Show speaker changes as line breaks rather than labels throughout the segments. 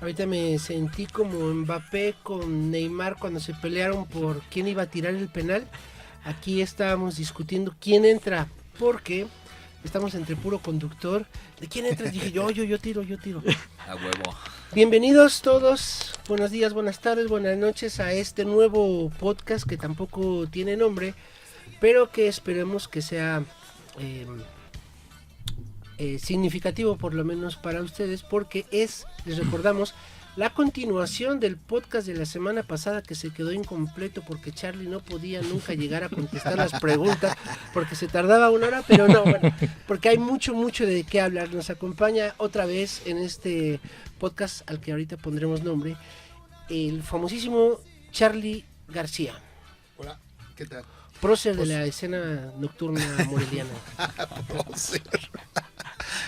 Ahorita me sentí como Mbappé con Neymar cuando se pelearon por quién iba a tirar el penal. Aquí estábamos discutiendo quién entra, porque estamos entre puro conductor. ¿De quién entra? Dije yo tiro.
A huevo.
Bienvenidos todos, buenos días, buenas tardes, buenas noches a este nuevo podcast que tampoco tiene nombre, pero que esperemos que sea significativo por lo menos para ustedes, porque es, les recordamos, la continuación del podcast de la semana pasada que se quedó incompleto porque Charlie no podía nunca llegar a contestar las preguntas porque se tardaba una hora, pero no, bueno, porque hay mucho de qué hablar. Nos acompaña otra vez en este podcast al que ahorita pondremos nombre, el famosísimo Charlie García.
Hola, ¿qué tal?
Prócer de la escena nocturna moreliana.
Prócer.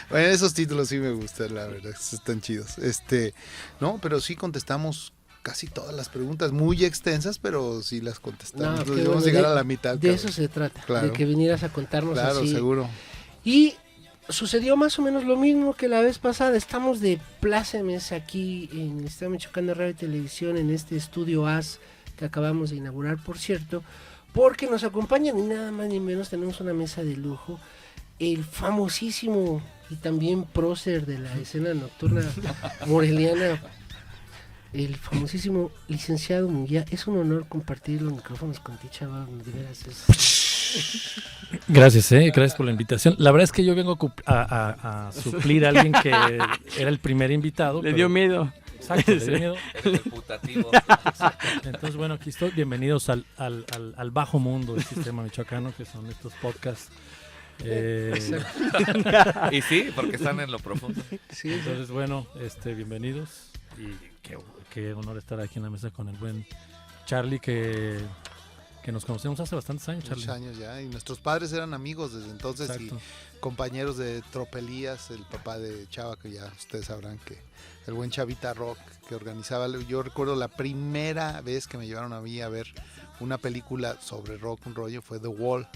Bueno, esos títulos sí me gustan, la verdad, están chidos. No, pero sí contestamos casi todas las preguntas, muy extensas, pero sí las contestamos.
No,
vamos a llegar a la mitad.
De eso se trata,
claro.
De que vinieras a contarnos
claro,
así.
Claro, seguro.
Y sucedió más o menos lo mismo que la vez pasada. Estamos de plácemes aquí en Estado Michoacán de Radio y Televisión, en este estudio AS que acabamos de inaugurar, por cierto, porque nos acompañan, ni nada más ni menos, tenemos una mesa de lujo, el famosísimo y también prócer de la escena nocturna moreliana, el famosísimo licenciado Munguía. Es un honor compartir los micrófonos contigo, chaval, de veras es...
Gracias, gracias por la invitación. La verdad es que yo vengo a suplir a alguien que era el primer invitado.
Le dio miedo.
Exacto, le dio miedo.
Eres el putativo.
Entonces, bueno, aquí estoy. Bienvenidos al bajo mundo del sistema michoacano, que son estos podcasts.
Y sí, porque están en lo profundo.
Sí,
entonces, bueno, bienvenidos. Y qué honor estar aquí en la mesa con el buen Charlie, que nos conocemos hace bastantes años, Charlie.
Muchos años ya, y nuestros padres eran amigos desde entonces. Exacto. Y compañeros de tropelías, el papá de Chava, que ya ustedes sabrán que el buen Chavita Rock, que organizaba. Yo recuerdo la primera vez que me llevaron a mí a ver una película sobre rock, un rollo, fue The Wall,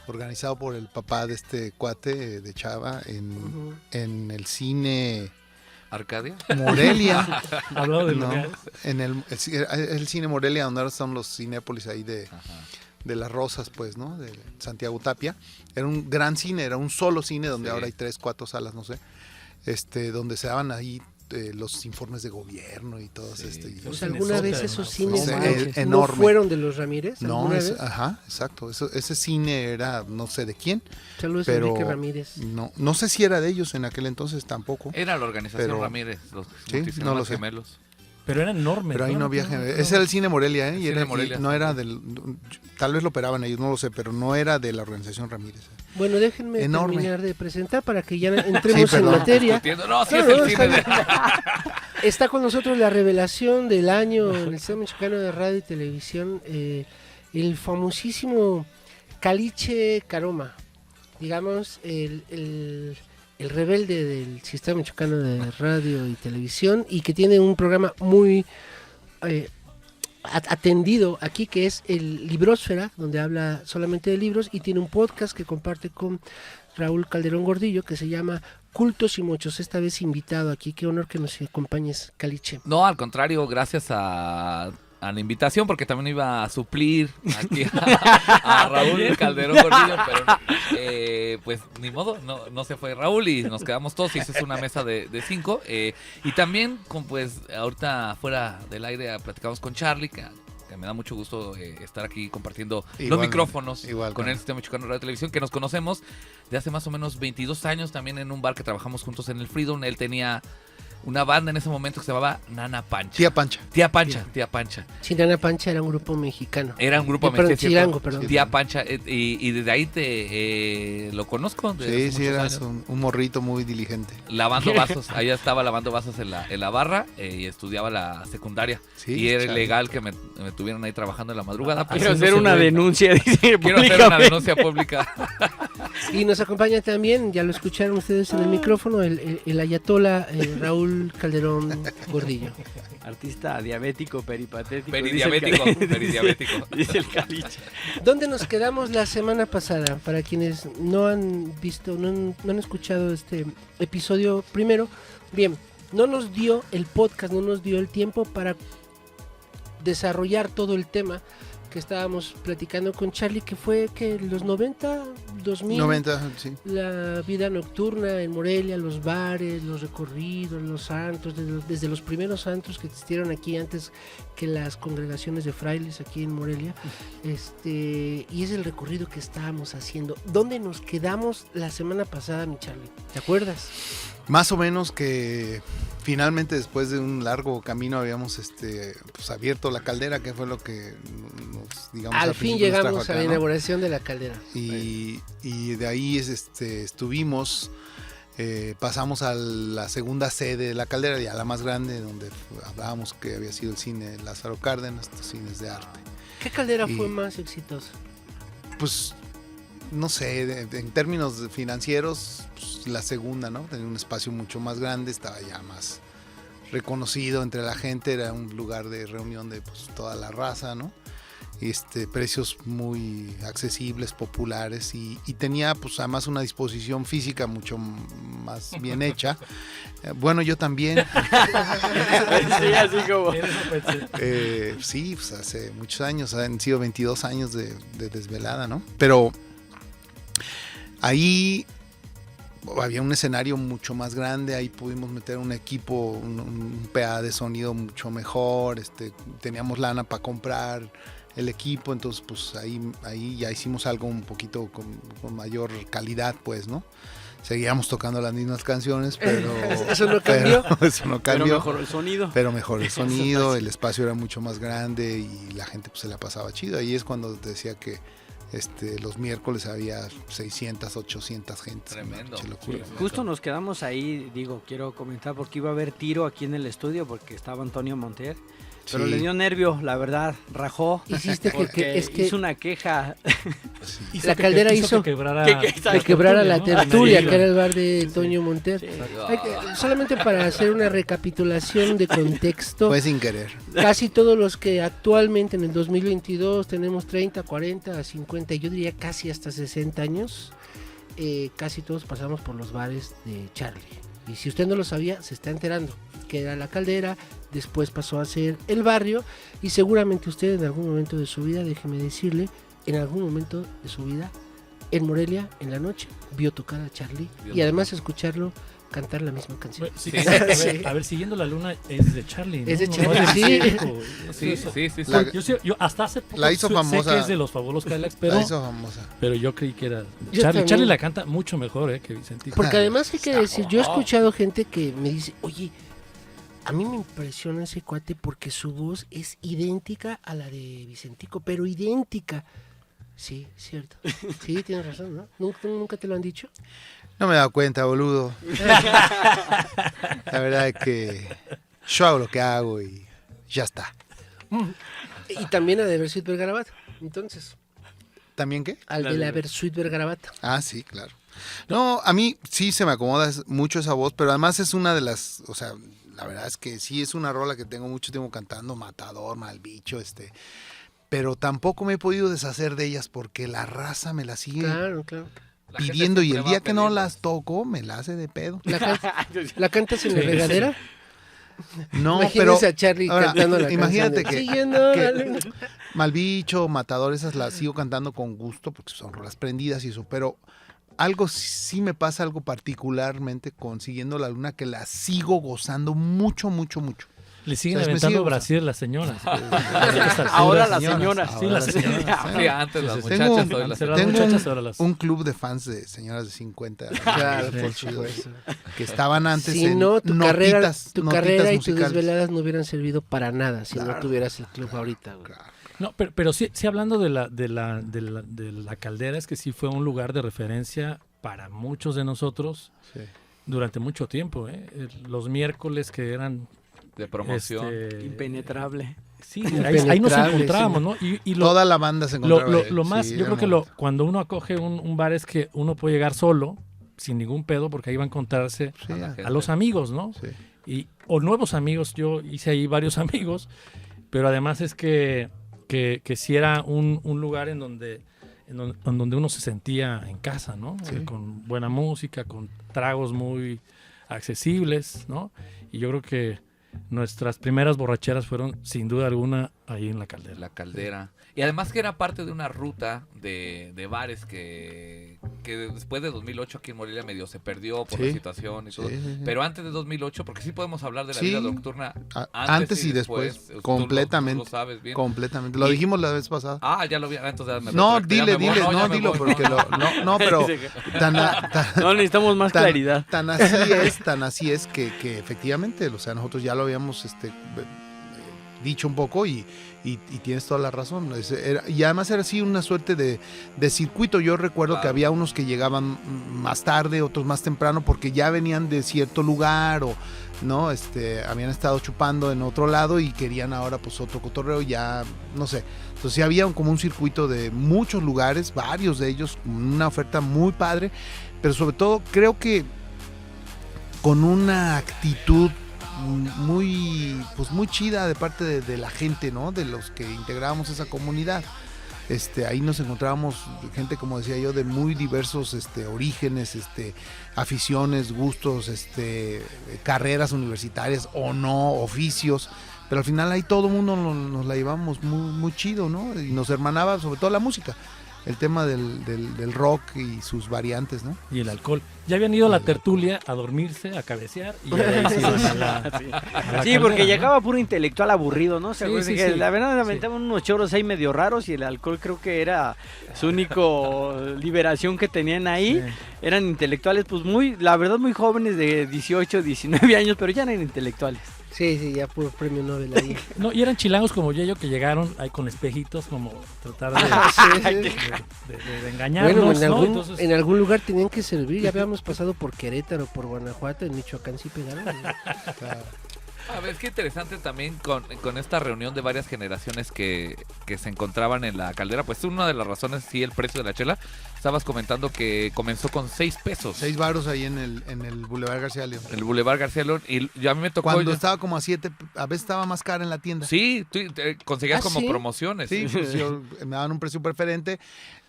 organizado por el papá de este cuate de Chava en el cine
¿Arcadia?
Morelia.
Hablado de
no, en el cine Morelia, donde ahora están los Cinépolis ahí de Las Rosas, pues, ¿no? De Santiago Tapia. Era un gran cine, era un solo cine donde ahora hay 3, 4 salas, no sé. Donde se daban ahí los informes de gobierno y todos
O sea, ¿alguna vez esos cines
no
fueron de los Ramírez?
No, exacto. Ese cine era no sé de quién.
Saludos
pero
Enrique Ramírez.
No sé si era de ellos en aquel entonces tampoco.
Era la organización Ramírez, los
no lo sé.
gemelos.
Pero era enorme.
Pero ahí no había ese era el cine Morelia, ¿eh?
Morelia.
No era tal vez lo operaban ellos, no lo sé, pero no era de la organización Ramírez.
Bueno, déjenme terminar de presentar para que ya entremos en materia. Está con nosotros la revelación del año en el Estado Mexicano de Radio y Televisión, el famosísimo Caliche Caroma, digamos, el rebelde del Sistema Michoacano de Radio y Televisión, y que tiene un programa muy atendido aquí, que es el Librósfera, donde habla solamente de libros, y tiene un podcast que comparte con Raúl Calderón Gordillo que se llama Cultos y Mochos. Esta vez invitado aquí. Qué honor que nos acompañes, Caliche.
No, al contrario, gracias a la invitación, porque también iba a suplir aquí a Raúl Calderón Gordillo, pero pues ni modo, no se fue Raúl y nos quedamos todos y esa es una mesa de 5. Y también, pues ahorita fuera del aire platicamos con Charlie, que me da mucho gusto estar aquí compartiendo los micrófonos con el Sistema Michoacano de Radio y Televisión, que nos conocemos de hace más o menos 22 años, también en un bar que trabajamos juntos en el Freedom. Él tenía una banda en ese momento que se llamaba Nana Pancha.
Tía Pancha.
Sí, Nana Pancha era un grupo mexicano.
Era un grupo
mexicano. Chilango, perdón.
Tía Pancha, y desde ahí lo conozco.
Sí, eras un morrito muy diligente.
Lavando vasos, allá estaba lavando vasos en la barra y estudiaba la secundaria. Sí, y era ilegal que me tuvieran ahí trabajando en la madrugada.
Quiero hacer una denuncia, dice.
Quiero hacer una denuncia pública.
Y nos acompaña también, ya lo escucharon ustedes en el micrófono, el ayatola Raúl Calderón Gordillo.
Artista diabético, peripatético.
Peridiabético.
Dice el Caliche.
¿Dónde nos quedamos la semana pasada? Para quienes no han visto, no han escuchado este episodio primero. Bien, no nos dio el podcast, no nos dio el tiempo para desarrollar todo el tema que estábamos platicando con Charlie, que fue que los 90, 2000,
90, sí.
la vida nocturna en Morelia, los bares, los recorridos, los antros, desde los primeros antros que existieron aquí antes que las congregaciones de frailes aquí en Morelia, y es el recorrido que estábamos haciendo. ¿Dónde nos quedamos la semana pasada, mi Charlie? ¿Te acuerdas?
Más o menos que finalmente después de un largo camino habíamos pues abierto la caldera, que fue lo que nos, digamos,
al fin
principio nos trajo
llegamos
acá,
a la
¿no?
inauguración de la caldera.
Y de ahí estuvimos, pasamos a la segunda sede de la caldera, ya la más grande, donde hablábamos que había sido el cine Lázaro Cárdenas, estos cines de arte.
¿Qué caldera
Y-
fue más exitosa?
Pues no sé, en términos financieros, pues, la segunda, ¿no? Tenía un espacio mucho más grande, estaba ya más reconocido entre la gente, era un lugar de reunión de pues, toda la raza, ¿no? Precios muy accesibles, populares y tenía pues además una disposición física mucho más bien hecha. Bueno, yo también.
Sí, así como.
Sí, pues hace muchos años, han sido 22 años de desvelada, ¿no? Pero ahí había un escenario mucho más grande, ahí pudimos meter un equipo, un PA de sonido mucho mejor, teníamos lana para comprar el equipo, entonces pues ahí ya hicimos algo un poquito con mayor calidad, pues, ¿no? Seguíamos tocando las mismas canciones, pero
Eso no cambió.
eso no
Pero
cambió.
mejoró el sonido.
Pero mejor el sonido, el espacio era mucho más grande y la gente pues se la pasaba chido. Ahí es cuando te decía que los miércoles había 600, 800 gentes.
Tremendo.
Una locura.
Sí.
Justo nos quedamos ahí, quiero comentar porque iba a haber tiro aquí en el estudio porque estaba Antonio Monter, pero
Sí.
le dio nervio, la verdad, rajó.
Hiciste
Porque
es que
hizo una queja.
La caldera hizo
que quebrara,
que quebrara la tertulia,
¿no?
que era el bar de Toño Monter.
Sí.
Solamente para hacer una recapitulación de contexto,
Fue sin querer.
casi todos los que actualmente en el 2022 tenemos 30, 40, 50, yo diría casi hasta 60 años, casi todos pasamos por los bares de Charlie. Y si usted no lo sabía, se está enterando que era la caldera, después pasó a ser el barrio y seguramente usted en algún momento de su vida, déjeme decirle, en algún momento de su vida, en Morelia, en la noche, vio tocar a Charlie y además escucharlo cantar la misma canción.
Sí,
Sí.
a ver, Siguiendo la Luna es de Charlie, ¿no?
Es de
No,
Charlie,
no es de
sí.
Circo.
Sí, sí, sí. sí.
La-
Yo hasta hace poco
La hizo
sé
famosa.
que es de los Fabulosos Cadillacs, pero,
La hizo famosa.
pero yo creí que era
Yo
Charlie.
también.
Charlie la canta mucho mejor que Vicentico.
Porque además hay que decir, yo he escuchado gente que me dice, oye, a mí me impresiona ese cuate porque su voz es idéntica a la de Vicentico, pero idéntica. Sí, cierto. Sí, tienes razón, ¿no? ¿Nunca te lo han dicho?
No me he dado cuenta, boludo. La verdad es que yo hago lo que hago y ya está.
Y también a de Versuit Vergarabat. Entonces,
¿También qué?
al de la Versuit Vergarabat.
Ah, sí, claro. No, a mí sí se me acomoda mucho esa voz, pero además es una de las, o sea, la verdad es que sí es una rola que tengo mucho tiempo cantando, Matador, Malbicho, pero tampoco me he podido deshacer de ellas porque la raza me la sigue
Claro, claro.
La gente
pidiendo y
siempre
el
va
día que no
pidiendo.
las toco me la hace de pedo.
¿La cantas en la
Sí,
regadera?
No,
Imagínense
pero
a Charlie
ahora,
cantando la
imagínate
canción de
que-
Siguiendo
que-
la luna.
Malbicho, Matador, esas las sigo cantando con gusto porque son rolas prendidas y eso, pero algo sí me pasa algo particularmente con Siguiendo la Luna que la sigo gozando mucho, mucho, mucho.
Le siguen
O sea, me
aventando
sigue
Brasil las señoras.
Ahora las señoras.
Sí, las señoras.
Sí, antes las
Sí, sí,
muchachas,
Tengo-
hoy las
Antes eran
Tengo
muchachas, ahora las...
un club de fans de señoras de 50
Claro,
muy
por
chidos,
supuesto.
que estaban antes
Si
en
no, tu
notitas
carrera y tus
musicales.
desveladas no hubieran servido para nada si no
Claro,
tuvieras el club ahorita. Güey.
Claro.
No, pero sí hablando de la caldera, es que sí fue un lugar de referencia para muchos de nosotros
Sí.
durante mucho tiempo. Los miércoles que eran...
de promoción.
Impenetrable.
Sí, ahí nos
Impenetrable,
encontrábamos, ¿no? Y lo,
Toda la banda se encontraba ahí.
lo más,
Sí,
yo creo que cuando uno acoge un bar es que uno puede llegar solo, sin ningún pedo, porque ahí va a encontrarse
Sí,
a los amigos, ¿no?
sí.
O nuevos amigos. Yo hice ahí varios amigos, pero además es que sí era un lugar en donde uno se sentía en casa, ¿no?
Sí.
Con buena música, con tragos muy accesibles, ¿no? Y yo creo que nuestras primeras borracheras fueron, sin duda alguna, ahí en La Caldera.
La Caldera. Y además que era parte de una ruta de bares que después de 2008 aquí en Morelia medio se perdió por la situación y todo.
Sí.
Pero antes de 2008, porque sí podemos hablar de la
Sí.
vida nocturna
Antes y después,
tú
completamente.
lo sabes bien.
Completamente. Lo dijimos la vez pasada.
Ah, ya lo vi. Entonces me
No,
retracto, ya
dile,
me voy.
no,
ya me
dilo,
voy,
porque no, pero
No, necesitamos más claridad.
Tan así es que efectivamente, o sea, nosotros ya lo habíamos dicho un poco y tienes toda la razón. Y además era así una suerte de circuito. Yo recuerdo que había unos que llegaban más tarde, otros más temprano, porque ya venían de cierto lugar o no, habían estado chupando en otro lado y querían ahora pues otro cotorreo, ya no sé. Entonces sí había como un circuito de muchos lugares, varios de ellos, una oferta muy padre, pero sobre todo creo que con una actitud muy chida de parte de la gente, ¿no? De los que integrábamos esa comunidad. Ahí nos encontrábamos gente, como decía yo, de muy diversos orígenes, aficiones, gustos, carreras universitarias o no, oficios, pero al final ahí todo el mundo nos la llevamos muy, muy chido, ¿no? Y nos hermanaba sobre todo la música, el tema del rock y sus variantes, ¿no?
Y el alcohol. Ya habían ido a la tertulia a dormirse, a cabecear y ya se iban a la
Sí,
caldera,
porque
¿no?
llegaba puro intelectual aburrido, ¿no? ¿Se acuerdan
Sí,
que
sí.
la verdad aventaban unos choros ahí medio raros y el alcohol creo que era su único liberación que tenían ahí.
Sí.
Eran intelectuales, pues la verdad muy jóvenes de 18, 19 años, pero ya eran intelectuales.
Sí, ya puro premio Nobel ahí.
No, y eran chilangos como yo que llegaron ahí con espejitos, como tratar de engañarnos,
Bueno, en
¿no?
algún,
Entonces,
en algún lugar tenían que servir. Ya habíamos pasado por Querétaro, por Guanajuato, en Michoacán sí pegaron.
A ver, es que interesante también con esta reunión de varias generaciones que se encontraban en la Caldera. Pues una de las razones, sí, el precio de la chela. Estabas comentando que comenzó con 6 pesos.
6 varos ahí en el Boulevard García León.
El Boulevard García León. Y a mí me tocó...
Cuando estaba como a 7, a veces estaba más cara en la tienda.
Sí, tú conseguías como
¿sí?
promociones.
Sí, pues me daban un precio preferente.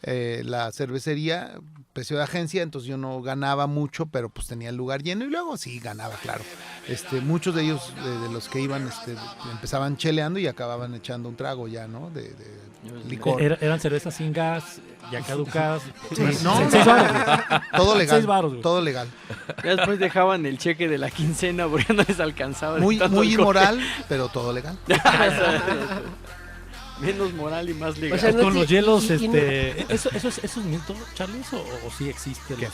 La cervecería, precio de agencia, entonces yo no ganaba mucho, pero pues tenía el lugar lleno y luego sí ganaba, claro. Muchos de ellos, de los que iban, empezaban cheleando y acababan echando un trago ya, ¿no? De licor.
eran cervezas sin gas, ya caducadas.
Sí,
Pues,
no,
6 varos.
todo legal.
6 varos, güey.
Todo legal.
Ya después dejaban el cheque de la quincena porque no les alcanzaba. de
Muy,
tanto
muy
alcohol.
inmoral, pero todo legal.
Menos moral y más legal.
O sea, no
Con los hielos,
y no-
¿eso es mito, Charles, o sí existe?
¿Qué?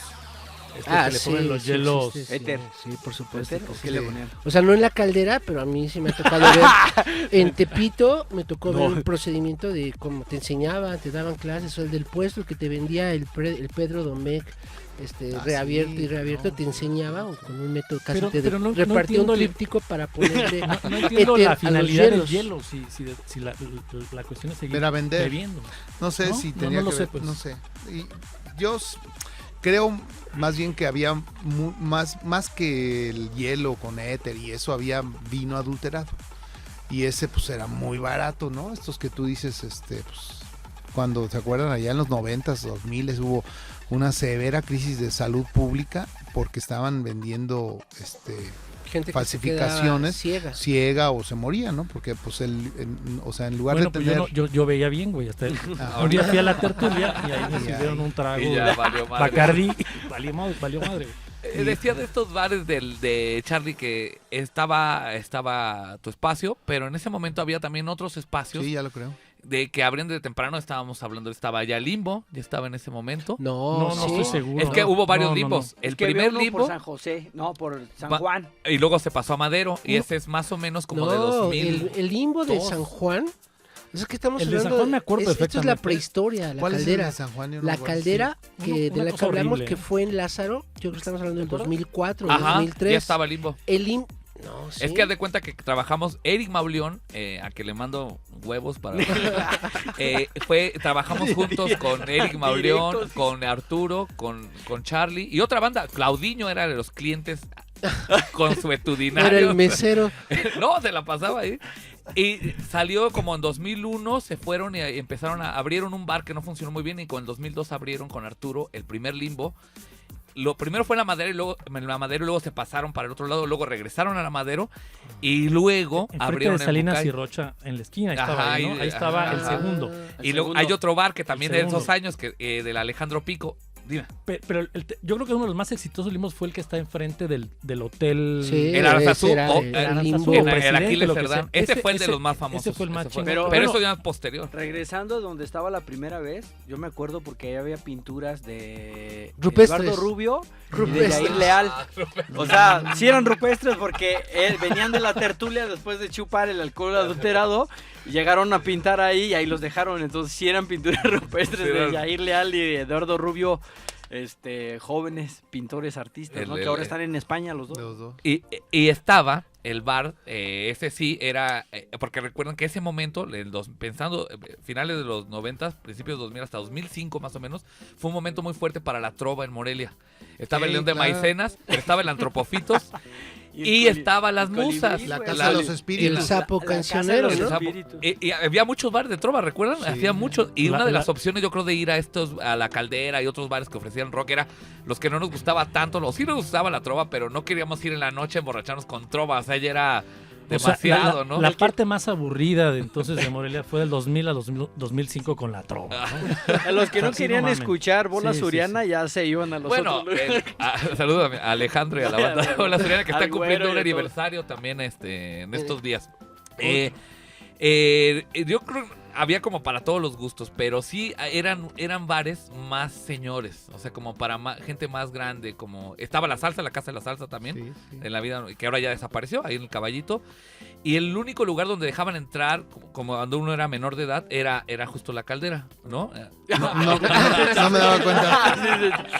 Que le ponen los hielos.
existe,
Éter.
Sí, por supuesto.
¿Éter?
que
¿O
sí.
qué le ponían?
O sea, no en la Caldera, pero a mí sí me ha tocado ver. En Tepito me tocó ver un procedimiento de cómo te enseñaba, te daban clases, o el del puesto, el que te vendía el Pedro Domecq, reabierto
sí,
y reabierto,
no.
te enseñaba o con un método casi
Pero-
te
pero no
repartía
entiendo
un
el-
tríptico para ponerle
No entiendo
éter
la
a los
finalidad del
hielos.
hielo, si la cuestión es seguir
Era vender.
bebiendo.
No sé
¿No?
si
No,
tenía
no lo
que
sé,
ver,
pues.
no sé. Y yo creo más bien que había más que el hielo con éter y eso, había vino adulterado. Y ese pues era muy barato, ¿no? Estos que tú dices, pues cuando se acuerdan allá en los 90s, 2000 hubo una severa crisis de salud pública porque estaban vendiendo
Gente que se
falsificaciones,
queda ciega.
ciega o se moría, ¿no? Porque pues o sea, en lugar
Bueno,
de
pues
tener
yo veía bien, güey. Hasta un día fui a la tertulia y ahí me sirvieron un trago
Y ya
de
valió madre.
Bacardí. Valió madre, güey.
Decía de estos bares de Charlie que estaba tu espacio, pero en ese momento había también otros espacios
Sí, ya lo creo.
de que abrían de temprano. Estábamos hablando, estaba ya Limbo, ya estaba en ese momento.
No,
No
sí.
estoy seguro.
Es que hubo varios
No, no,
limbos.
Es
El
que
primer
había uno
limbo
por San José, no, por San Juan.
y luego se pasó a Madero y
No.
ese es más o menos como de
No,
2000.
el limbo de
dos.
San Juan. Es que estamos
El de San
hablando
Juan me acuerdo
esto es la
perfectamente.
prehistoria, la
¿Cuál es el
caldera.
de San Juan? Yo no
La
me acuerdo.
caldera
Sí.
que,
Una
de la que
cosa
hablamos
horrible.
que fue en Lázaro, yo creo que estamos hablando del
¿Te acuerdas?
2004,
Ajá,
2003.
ya estaba Limbo.
El lim... No, sí.
Es que haz de cuenta que trabajamos Eric Mauleón, a que le mando huevos para... trabajamos juntos con Eric Mauleón,
Directo, sí.
con Arturo, con Charlie y otra banda. Claudiño era de los clientes con su
Era
etudinario.
el mesero.
No, se la pasaba ahí. Y salió como en 2001, se fueron y abrieron un bar que no funcionó muy bien y con el 2002 abrieron con Arturo el primer Limbo. lo primero fue en la Madero y luego se pasaron para el otro lado, luego regresaron a la Madero y luego
Enfrente
abrieron
de Salinas
el
y
Bucay.
Rocha, en la esquina, ahí
Ajá,
estaba, ahí, ¿no? Ahí estaba el
ajá.
segundo.
Y luego hay otro bar que también de
segundo.
esos años, que del Alejandro Pico. Dime.
Pero yo creo que uno de los más exitosos Limos fue el que está enfrente del hotel.
Sí,
El Aranzazú,
ese era
o
el
Aranzazú,
Limbo.
o
el
presidente,
Aquiles
lo que
Cerdán.
sea.
Ese fue el de los más famosos.
Ese fue el más chingón.
Pero
Bueno,
eso ya es posterior.
Regresando a donde estaba la primera vez, yo me acuerdo porque ahí había pinturas de
Rupestres.
Eduardo Rubio y de
Rupestres.
Yair Leal. O sea, sí eran rupestres porque venían de la tertulia después de chupar el alcohol adulterado y llegaron a pintar ahí y ahí los dejaron. Entonces sí eran pinturas rupestres
Sí,
de
eran-
Yair Leal y de Eduardo Rubio, jóvenes pintores artistas, ¿no? Que ahora están en España los dos.
Los dos.
Y estaba el bar, ese sí era, porque recuerden que ese momento, pensando finales de los 90, principios de 2000 hasta 2005 más o menos, fue un momento muy fuerte para la trova en Morelia. Estaba el
Sí,
León de
claro.
Maicenas, estaba el Antropofitos y
el
estaba Las
el colibrí,
Musas.
La
güey.
Casa de los
El
Espíritus.
sapo
La Casa de
cancionero,
los
El
¿no?
sapo.
Espíritus.
Y había muchos bares de trova, ¿recuerdan?
Sí.
Hacía muchos. Y una de
La-
las opciones, yo creo, de ir a la Caldera y otros bares que ofrecían rock era los que no nos gustaba tanto. O sí nos gustaba la trova, pero no queríamos ir en la noche a emborracharnos con trova. O sea, ya era
O sea,
demasiado, ¿no?
La parte más aburrida de entonces de Morelia fue del 2000 a 2005 con la trova. ¿no?
A los que no
Sí, no
querían
mamen.
escuchar Bola
Sí, sí,
Suriana
sí.
ya se iban a los
Bueno,
otros lugares.
saludos a Alejandro y a la banda de la Suriana que está
Al
cumpliendo
Güero
un
y a todos.
aniversario también en estos días. Yo creo que había como para todos los gustos, pero sí eran bares más señores, o sea, como para gente más grande, como estaba la salsa, la Casa de la Salsa también,
Sí, sí.
en la vida, que ahora ya desapareció, ahí en el Caballito. Y el único lugar donde dejaban entrar, como cuando uno era menor de edad, era justo la Caldera, ¿no?
No, no me daba cuenta.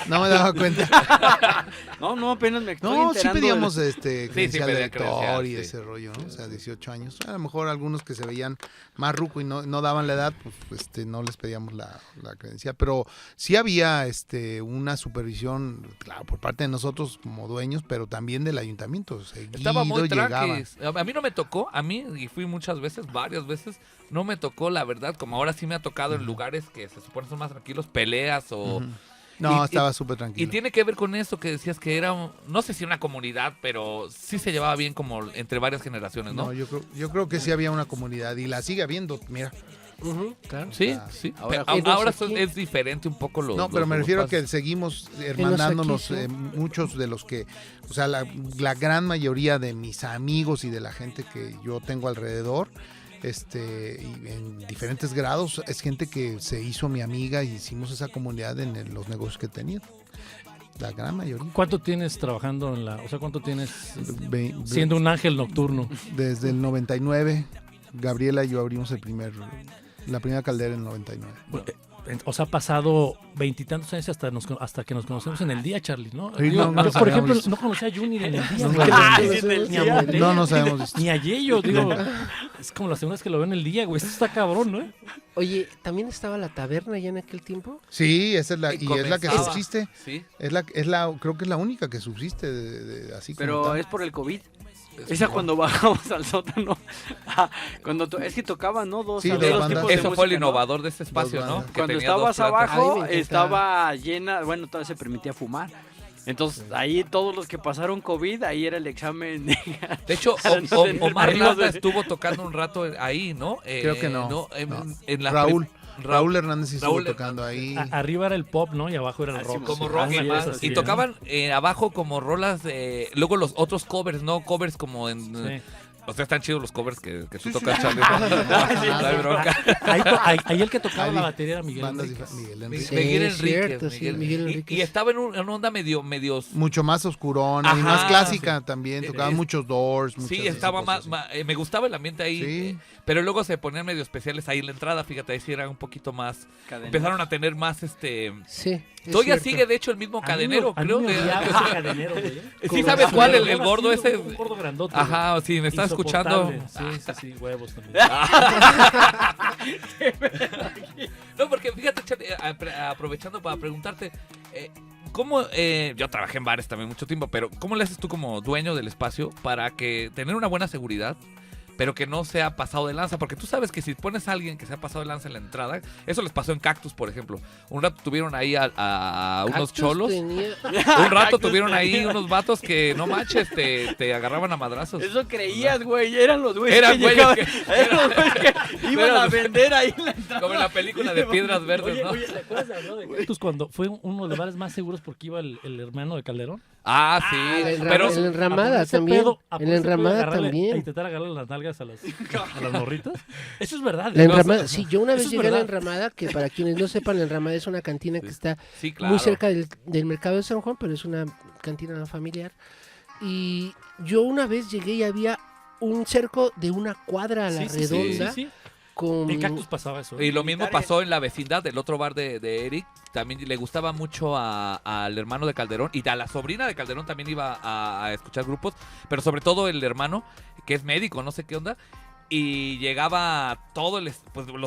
No me daba cuenta.
No, apenas me estoy
No, sí
enterando.
pedíamos
sí,
credencial de
pedía
lector
credencial,
y
sí.
ese rollo, ¿no? O sea, 18 años. A lo mejor algunos que se veían más ruco y no daban la edad, pues no les pedíamos la credencial. Pero sí había una supervisión, claro, por parte de nosotros como dueños, pero también del ayuntamiento.
Estaba muy
Seguido llegaban.
tranquis. A mí no me tocó, y fui muchas veces, varias veces, no me tocó, la verdad, como ahora sí me ha tocado en lugares que se supone son más tranquilos, peleas o...
Ujú. No,
Y-
estaba súper
Y
tranquilo.
tiene que ver con eso que decías que era, no sé si una comunidad, pero sí se llevaba bien como entre varias generaciones, ¿no?
No, yo creo que sí había una comunidad y la sigue habiendo, mira.
Ujú, claro.
Sí,
Ah,
sí.
ahora
Ahora
juntos aquí.
es diferente un poco los...
No, pero me
los
refiero a
pasos.
que seguimos hermanándonos,
aquí, sí.
muchos de los que, o sea, la gran mayoría de mis amigos y de la gente que yo tengo alrededor, y en diferentes grados, es gente que se hizo mi amiga y hicimos esa comunidad en los negocios que tenía. La gran mayoría.
¿Cuánto tienes trabajando o sea, cuánto tienes
Ve-
siendo un ángel nocturno?
Desde el 99, Gabriela y yo abrimos la primera caldera en el 99.
O sea, ha pasado veintitantos años hasta que nos conocemos en el día, Charlie, ¿no?
Sí,
Digo,
no
yo, por ejemplo,
sabíamos.
no conocía a Juni en el día.
No,
ni
no,
a-
no,
ni a Montes,
no nos habíamos visto.
ni a Yello, digo. Es como la segunda vez que lo veo en el día, güey. Esto está cabrón, ¿no?
Oye, ¿también estaba la taberna ya en aquel tiempo?
Sí, esa es y es la que
comenzaba.
subsiste.
Sí.
Creo que es la única que subsiste así como
Pero
tal.
es por el COVID. Esa cuando bajamos al sótano. Es que tocaban, ¿no?
Sí,
Dos
dos
tipos
bandas.
de
Eso fue el
música, ¿no?
innovador de ese espacio,
Dos
¿no?
bandas.
Que
Cuando
tenía dos
estabas
plantas.
Ahí
abajo
me encantaba.
estaba llena, bueno, todavía se permitía fumar. Entonces, ahí todos los que pasaron COVID, ahí era el examen.
De hecho,
Para no tener
Omar
problemas
Landa
de-
estuvo tocando un rato ahí, ¿no?
Creo que no.
en
No.
la
Raúl Hernández sí estuvo
Raúl
tocando ahí.
Arriba era el pop, ¿no? Y abajo era el
Así
rock.
como
Sí,
rock
así
y
es,
más.
así
Y
es.
tocaban abajo como rolas de... Luego los otros covers, ¿no? Covers como en...
Sí.
O sea, están chidos los covers que tú
Sí,
tocas,
sí.
Charlie. No hay bronca.
Ahí el que tocaba
Ahí,
la batería era Miguel
bandas
Enríquez.
Miguel Enríquez.
Sí,
Miguel
es
Enríquez.
cierto, sí, Miguel Enríquez.
Y estaba en una onda medios...
Mucho más oscurona y
Ajá,
más clásica también. Tocaban
Es-
muchos Doors.
Sí,
muchas
estaba
cosas
más...
así.
me gustaba el ambiente ahí.
Sí.
Pero luego se ponían medio especiales ahí en la entrada. Fíjate, ahí sí era un poquito más... Empezaron a tener más
Sí. es
Todavía
cierto.
sigue, de hecho, el mismo cadenero,
A mí
creo.
me
que-
odiaba ese cadenero, güey.
Sí,
Como
¿sabes
así,
cuál?
güey,
El gordo
así,
ese.
Un gordo grandote. güey.
Ajá, sí, me estás escuchando.
Insoportable. Sí, sí, huevos también.
No, porque fíjate, Charlie, aprovechando para preguntarte, ¿cómo, yo trabajé en bares también mucho tiempo, pero ¿cómo le haces tú como dueño del espacio para que tener una buena seguridad, pero que no sea pasado de lanza, porque tú sabes que si pones a alguien que se ha pasado de lanza en la entrada, eso les pasó en Cactus, por ejemplo. Un rato tuvieron ahí a unos
Cactus
cholos,
tenía-
un rato tuvieron ahí unos vatos que no manches, te agarraban a madrazos.
Eso creías, güey. Eran los güeyes
Eran
que
güeyes
llegaban.
que-
Eran los güeyes que iban
Eran
a
los-
vender ahí en la entrada.
Como en la película de Piedras Verdes,
Oye,
¿no?
oye, ¿te acuerdas de hablar de Cactus cuando fue uno de los bares más seguros porque iba el hermano de Calderón?
Ah, sí,
pero en la
A
enramada
ponerse
también.
pedo, a
En la
ponerse pedo,
enramada
agarrarle- A
también.
intentar agarrarle las nalgas a las morritas. Eso es verdad.
La
¿eh?
enramada, sí, yo una
Eso
vez
es
llegué a la
verdad.
enramada, que para quienes no sepan, la enramada es una cantina que
Sí.
está
Sí, claro.
muy cerca del mercado de San Juan, pero es una cantina familiar. Y yo una vez llegué y había un cerco de una cuadra a la
Sí, sí, sí,
redonda
sí, sí.
con...
En Cactus pasaba eso. ¿eh?
Y lo mismo
Militares.
pasó en la vecindad del otro bar de Eric. También le gustaba mucho al hermano de Calderón y a la sobrina de Calderón también iba a escuchar grupos, pero sobre todo el hermano, que es médico, no sé qué onda. Y llegaba todo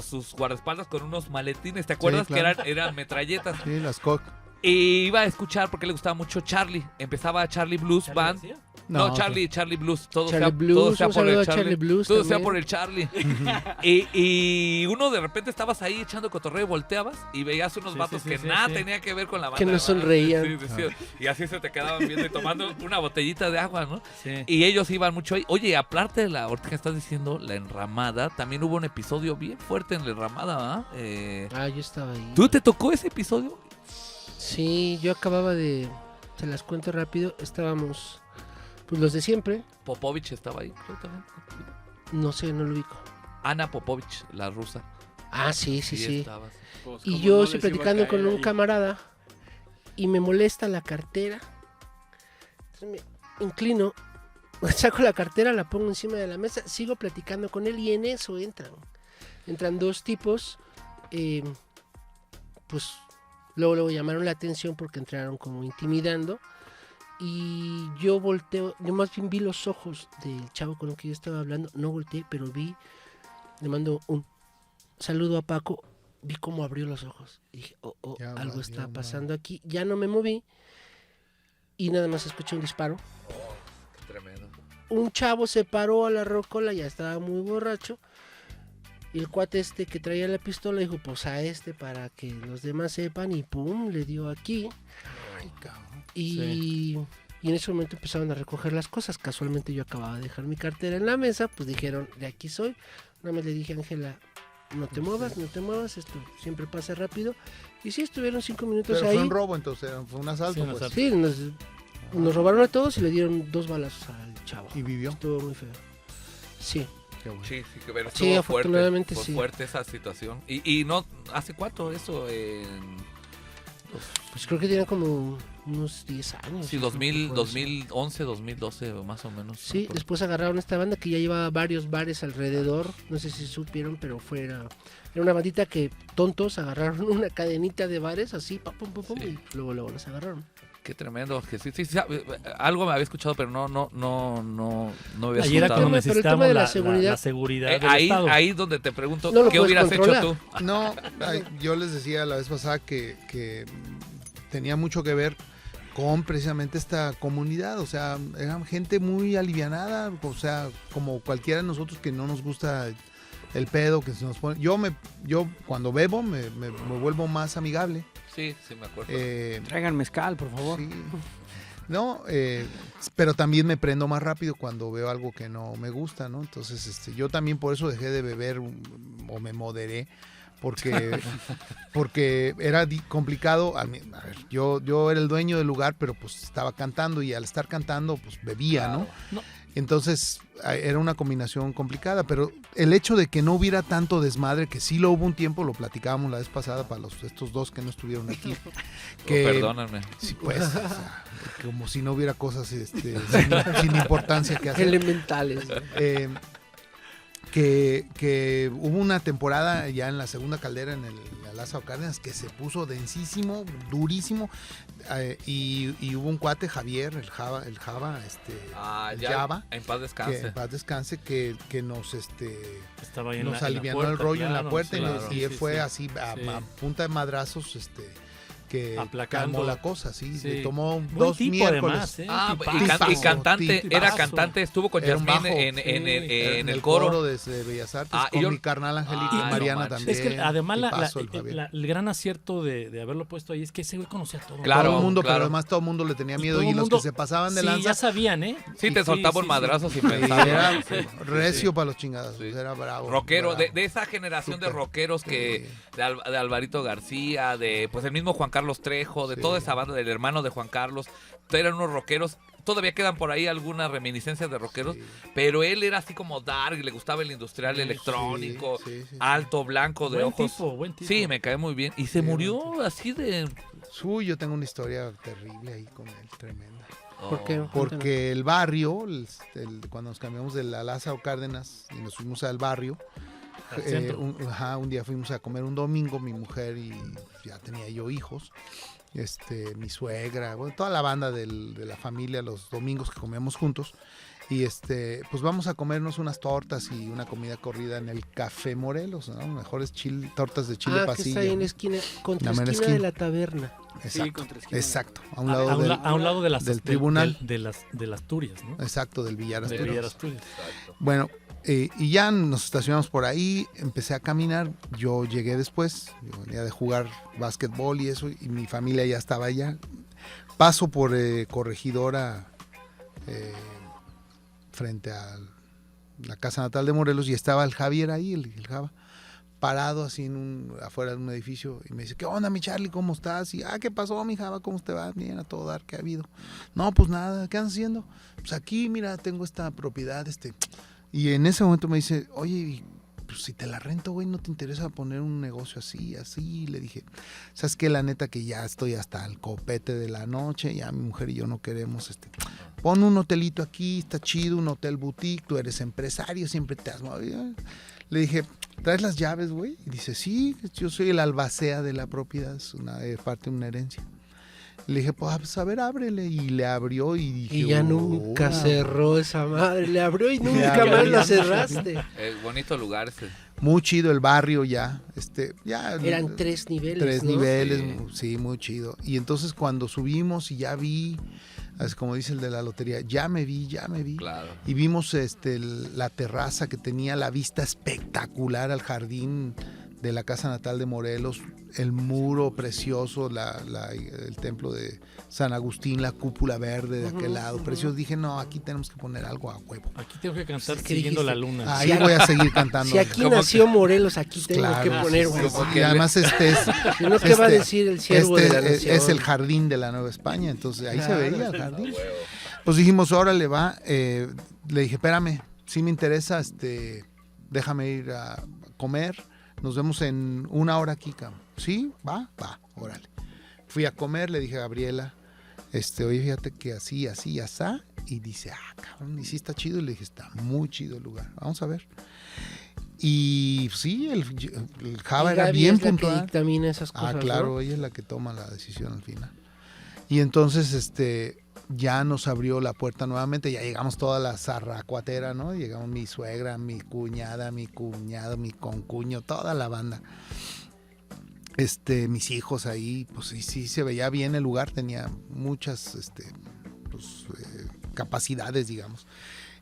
sus guardaespaldas con unos maletines, ¿te acuerdas?
claro.
Que eran metralletas.
Sí, las Coke.
Y iba a escuchar porque le gustaba mucho Charlie. Empezaba Charlie Blues
¿Charlie
Band.
García?
No, Charlie Blues. Todo
Charlie
sea,
Blues,
todo sea
un
por
saludo
el
a Charlie Blues
Todo sea
también.
por el Charlie. y uno de repente estabas ahí echando cotorreo y volteabas y veías unos
Sí,
vatos
sí,
que
sí,
nada
sí.
tenía que ver con la banda.
Que no
¿verdad?
sonreían.
Sí, sí, sí. Y así se te quedaban viendo y tomando una botellita de agua, ¿no?
Sí.
Y ellos iban mucho ahí. Oye, aparte de la, ahorita que estás diciendo, la enramada, también hubo un episodio bien fuerte en la enramada, ¿verdad?
Ah, yo estaba ahí.
¿Tú te tocó ese episodio?
Sí, yo acababa de... Se las cuento rápido. Estábamos, pues los de siempre.
Popovich estaba ahí, creo también.
No sé, no lo ubico.
Ana Popovich, la rusa.
Ah, sí.
estaba.
Pues,
Y
¿cómo
yo
no
estoy
les iba a
platicando
caer
con un
ahí?
camarada y me molesta la cartera. Entonces me inclino, saco la cartera, la pongo encima de la mesa, sigo platicando con él y en eso entran dos tipos, pues luego llamaron la atención porque entraron como intimidando y yo volteo, yo más bien vi los ojos del chavo con el que yo estaba hablando, no volteé, pero le mando un saludo a Paco, vi cómo abrió los ojos y dije,
Ya
algo
valió
está
madre.
pasando aquí, ya no me moví y nada más escuché un disparo.
Tremendo.
Un chavo se paró a la rocola, ya estaba muy borracho. Y el cuate este que traía la pistola dijo, pues a este para que los demás sepan. Y pum, le dio aquí.
Ay, cabrón.
Y en ese momento empezaron a recoger las cosas. Casualmente yo acababa de dejar mi cartera en la mesa. Pues dijeron, de aquí soy. Una vez le dije a Ángela, no te muevas, esto siempre pasa rápido. Y sí, estuvieron 5 minutos
Pero
ahí.
fue un robo, entonces, fue un asalto.
Sí, un
pues.
asalto.
Sí, nos robaron a todos y le dieron 2 balazos al chavo.
Y vivió.
Estuvo muy feo. Sí.
Qué bueno.
Sí, pero
Sí,
estuvo
afortunadamente
fuerte,
sí.
fue fuerte esa situación. Y no, ¿hace cuánto eso?
Pues creo que tiene como unos 10 años.
Sí,
yo creo que fue eso.
2011, 2012 más o menos.
Sí, después agarraron esta banda que ya llevaba varios bares alrededor. No sé si supieron, pero era una bandita que tontos agarraron una cadenita de bares así, pum, pum, pum,
Sí.
y luego los agarraron.
Qué tremendo. Que sí, algo me había escuchado, pero no me había
Ahí era
escuchado.
cuando
pero el
necesitábamos
tema de la
la
seguridad-
seguridad del
Ahí
Estado.
es donde te pregunto,
No lo
¿qué
puedes
hubieras
controlar.
hecho tú?
No, yo les decía la vez pasada que tenía mucho que ver con precisamente esta comunidad, o sea, eran gente muy alivianada, o sea, como cualquiera de nosotros que no nos gusta el pedo que se nos pone. Yo cuando bebo me vuelvo más amigable.
Sí, me acuerdo.
Traigan mezcal, por favor.
Sí. No, pero también me prendo más rápido cuando veo algo que no me gusta, ¿no? Entonces, yo también por eso dejé de beber o me moderé, porque era complicado. A ver, yo era el dueño del lugar, pero pues estaba cantando y al estar cantando, pues bebía, ¿no?
No.
Entonces era una combinación complicada, pero el hecho de que no hubiera tanto desmadre, que sí lo hubo un tiempo, lo platicábamos la vez pasada para estos dos que no estuvieron aquí, que
Perdóname.
sí, pues, o sea, como si no hubiera cosas sin importancia que hacer.
Elementales.
Que hubo una temporada ya en la segunda caldera en la Lázaro Cárdenas que se puso densísimo, durísimo, y hubo un cuate, Javier, el Java,
Ya,
Java,
en paz
que
descanse.
en paz descanse, que nos
Estaba ahí
nos alivianó el rollo en la puerta,
claro,
y él
sí,
fue
sí.
así a
Sí.
punta de madrazos, que
Aplacando.
calmó la cosa, sí.
Sí.
Le tomó
Buen
2
tipo,
miércoles.
además, ¿eh?
Ah,
Tipazo,
y cantante,
tipazo.
era cantante, estuvo con
Era un
Yasmín
bajo,
en
el
el coro.
de Bellas Artes,
Ah, y
con
yo-
mi carnal Angelito
Ah,
y
no
Mariana
manches.
también.
Es que además
Tipazo, el Javier.
el gran acierto de haberlo puesto ahí es que ese güey conocía a todo.
Claro,
todo el mundo,
claro.
pero además todo el mundo le tenía
Y
miedo
todo
y
el
los
mundo-
que se pasaban de
Sí,
lanza
ya sabían, ¿eh?
Sí, te soltaba un madrazo sin pensar.
era
Sí.
recio para los chingados,
Sí.
era bravo.
Rockero,
bravo.
de esa generación de
Súper.
rockeros que de Alvarito García, de pues el mismo Juan Carlos Trejo, de
Sí.
toda esa banda, del hermano de Juan Carlos, eran unos rockeros. Todavía quedan por ahí algunas reminiscencias de rockeros,
Sí.
pero él era así como dark, le gustaba el industrial electrónico,
Sí.
alto, blanco, de ojos.
Buen tipo.
Sí, me cae muy bien. Y se
Sí,
murió así de...
Uy, yo tengo una historia terrible ahí con él, tremenda.
¿Por qué?
Oh.
Porque el barrio, cuando nos cambiamos de la Lázaro Cárdenas y nos fuimos al barrio,
Al centro.
un día fuimos a comer un domingo, mi mujer y ya tenía yo hijos, mi suegra, bueno, toda la banda de la familia, los domingos que comíamos juntos. Y pues vamos a comernos unas tortas y una comida corrida en el Café Morelos, ¿no? Mejores tortas de chile
Que
pasilla.
está ahí en la
¿no?
esquina, contra
La mera
esquina de
esquina.
la taberna.
Exacto,
contra esquina.
exacto. A un
A,
lado
a un lado de las,
del tribunal.
de las Turias, ¿no?
Exacto, del Villar
De
Asturias.
Villar Asturias.
Bueno, y ya nos estacionamos por ahí, empecé a caminar, yo llegué después, yo venía de jugar básquetbol y eso, y mi familia ya estaba allá. Paso por Corregidora, frente a la casa natal de Morelos, y estaba el Javier ahí, el Java, parado así afuera de un edificio, y me dice, ¿qué onda, mi Charlie? ¿Cómo estás? Y, ¿qué pasó, mi Java? ¿Cómo te va? Bien, a todo dar, ¿qué ha habido? No, pues nada, ¿qué andas haciendo? Pues aquí, mira, tengo esta propiedad, Y en ese momento me dice, oye, pues si te la rento, güey, ¿no te interesa poner un negocio así, así? Y le dije, ¿sabes qué? La neta que ya estoy hasta el copete de la noche, ya mi mujer y yo no queremos, pon un hotelito aquí, está chido, un hotel boutique, tú eres empresario, siempre te has movido. Le dije, ¿traes las llaves, güey? Y dice, sí, yo soy el albacea de la propiedad, es parte de una herencia. Le dije, pues a ver, ábrele. Y le abrió y dije...
Y ya nunca
"Órale".
cerró esa madre. Le abrió y
Le
nunca
abrió.
más la cerraste.
Bonito lugar ese.
Muy chido el barrio ya. Ya
Eran 3 niveles.
tres
¿no?
niveles,
Sí.
sí, muy chido. Y entonces cuando subimos y ya vi, es como dice el de la lotería, ya me vi.
Claro.
Y vimos la terraza que tenía la vista espectacular al jardín de la casa natal de Morelos, el muro precioso, el templo de San Agustín, la cúpula verde de aquel lado, precioso. Dije, no, aquí tenemos que poner algo a huevo.
Aquí tengo que cantar
Es que
siguiendo
dijiste,
la luna.
Ahí voy a seguir cantando.
Si aquí
Como
nació Morelos, aquí tengo
Claro,
que poner,
sí,
güey.
sí, sí. Y además es
Si no, ¿qué va a decir el siervo de la nación?
es el jardín de la Nueva España, entonces ahí se
Claro,
veía el jardín. Pues dijimos, órale, va. Le dije, espérame, si me interesa, déjame ir a comer. Nos vemos en 1 hora aquí, cabrón. ¿Sí? Va, órale. Fui a comer, le dije a Gabriela, oye, fíjate que así, asá. Y dice, cabrón, y sí está chido. Y le dije, está muy chido el lugar. Vamos a ver. Y sí, el Java
Y
era
Gaby
bien
es la que
puntual.
dictamina esas cosas,
Claro,
¿no?
ella es la que toma la decisión al final. Y entonces, ya nos abrió la puerta nuevamente, ya llegamos toda la zarracuatera, ¿no? Llegamos mi suegra, mi cuñada, mi cuñado, mi concuño, toda la banda. Mis hijos ahí, pues sí se veía bien el lugar, tenía muchas capacidades, digamos.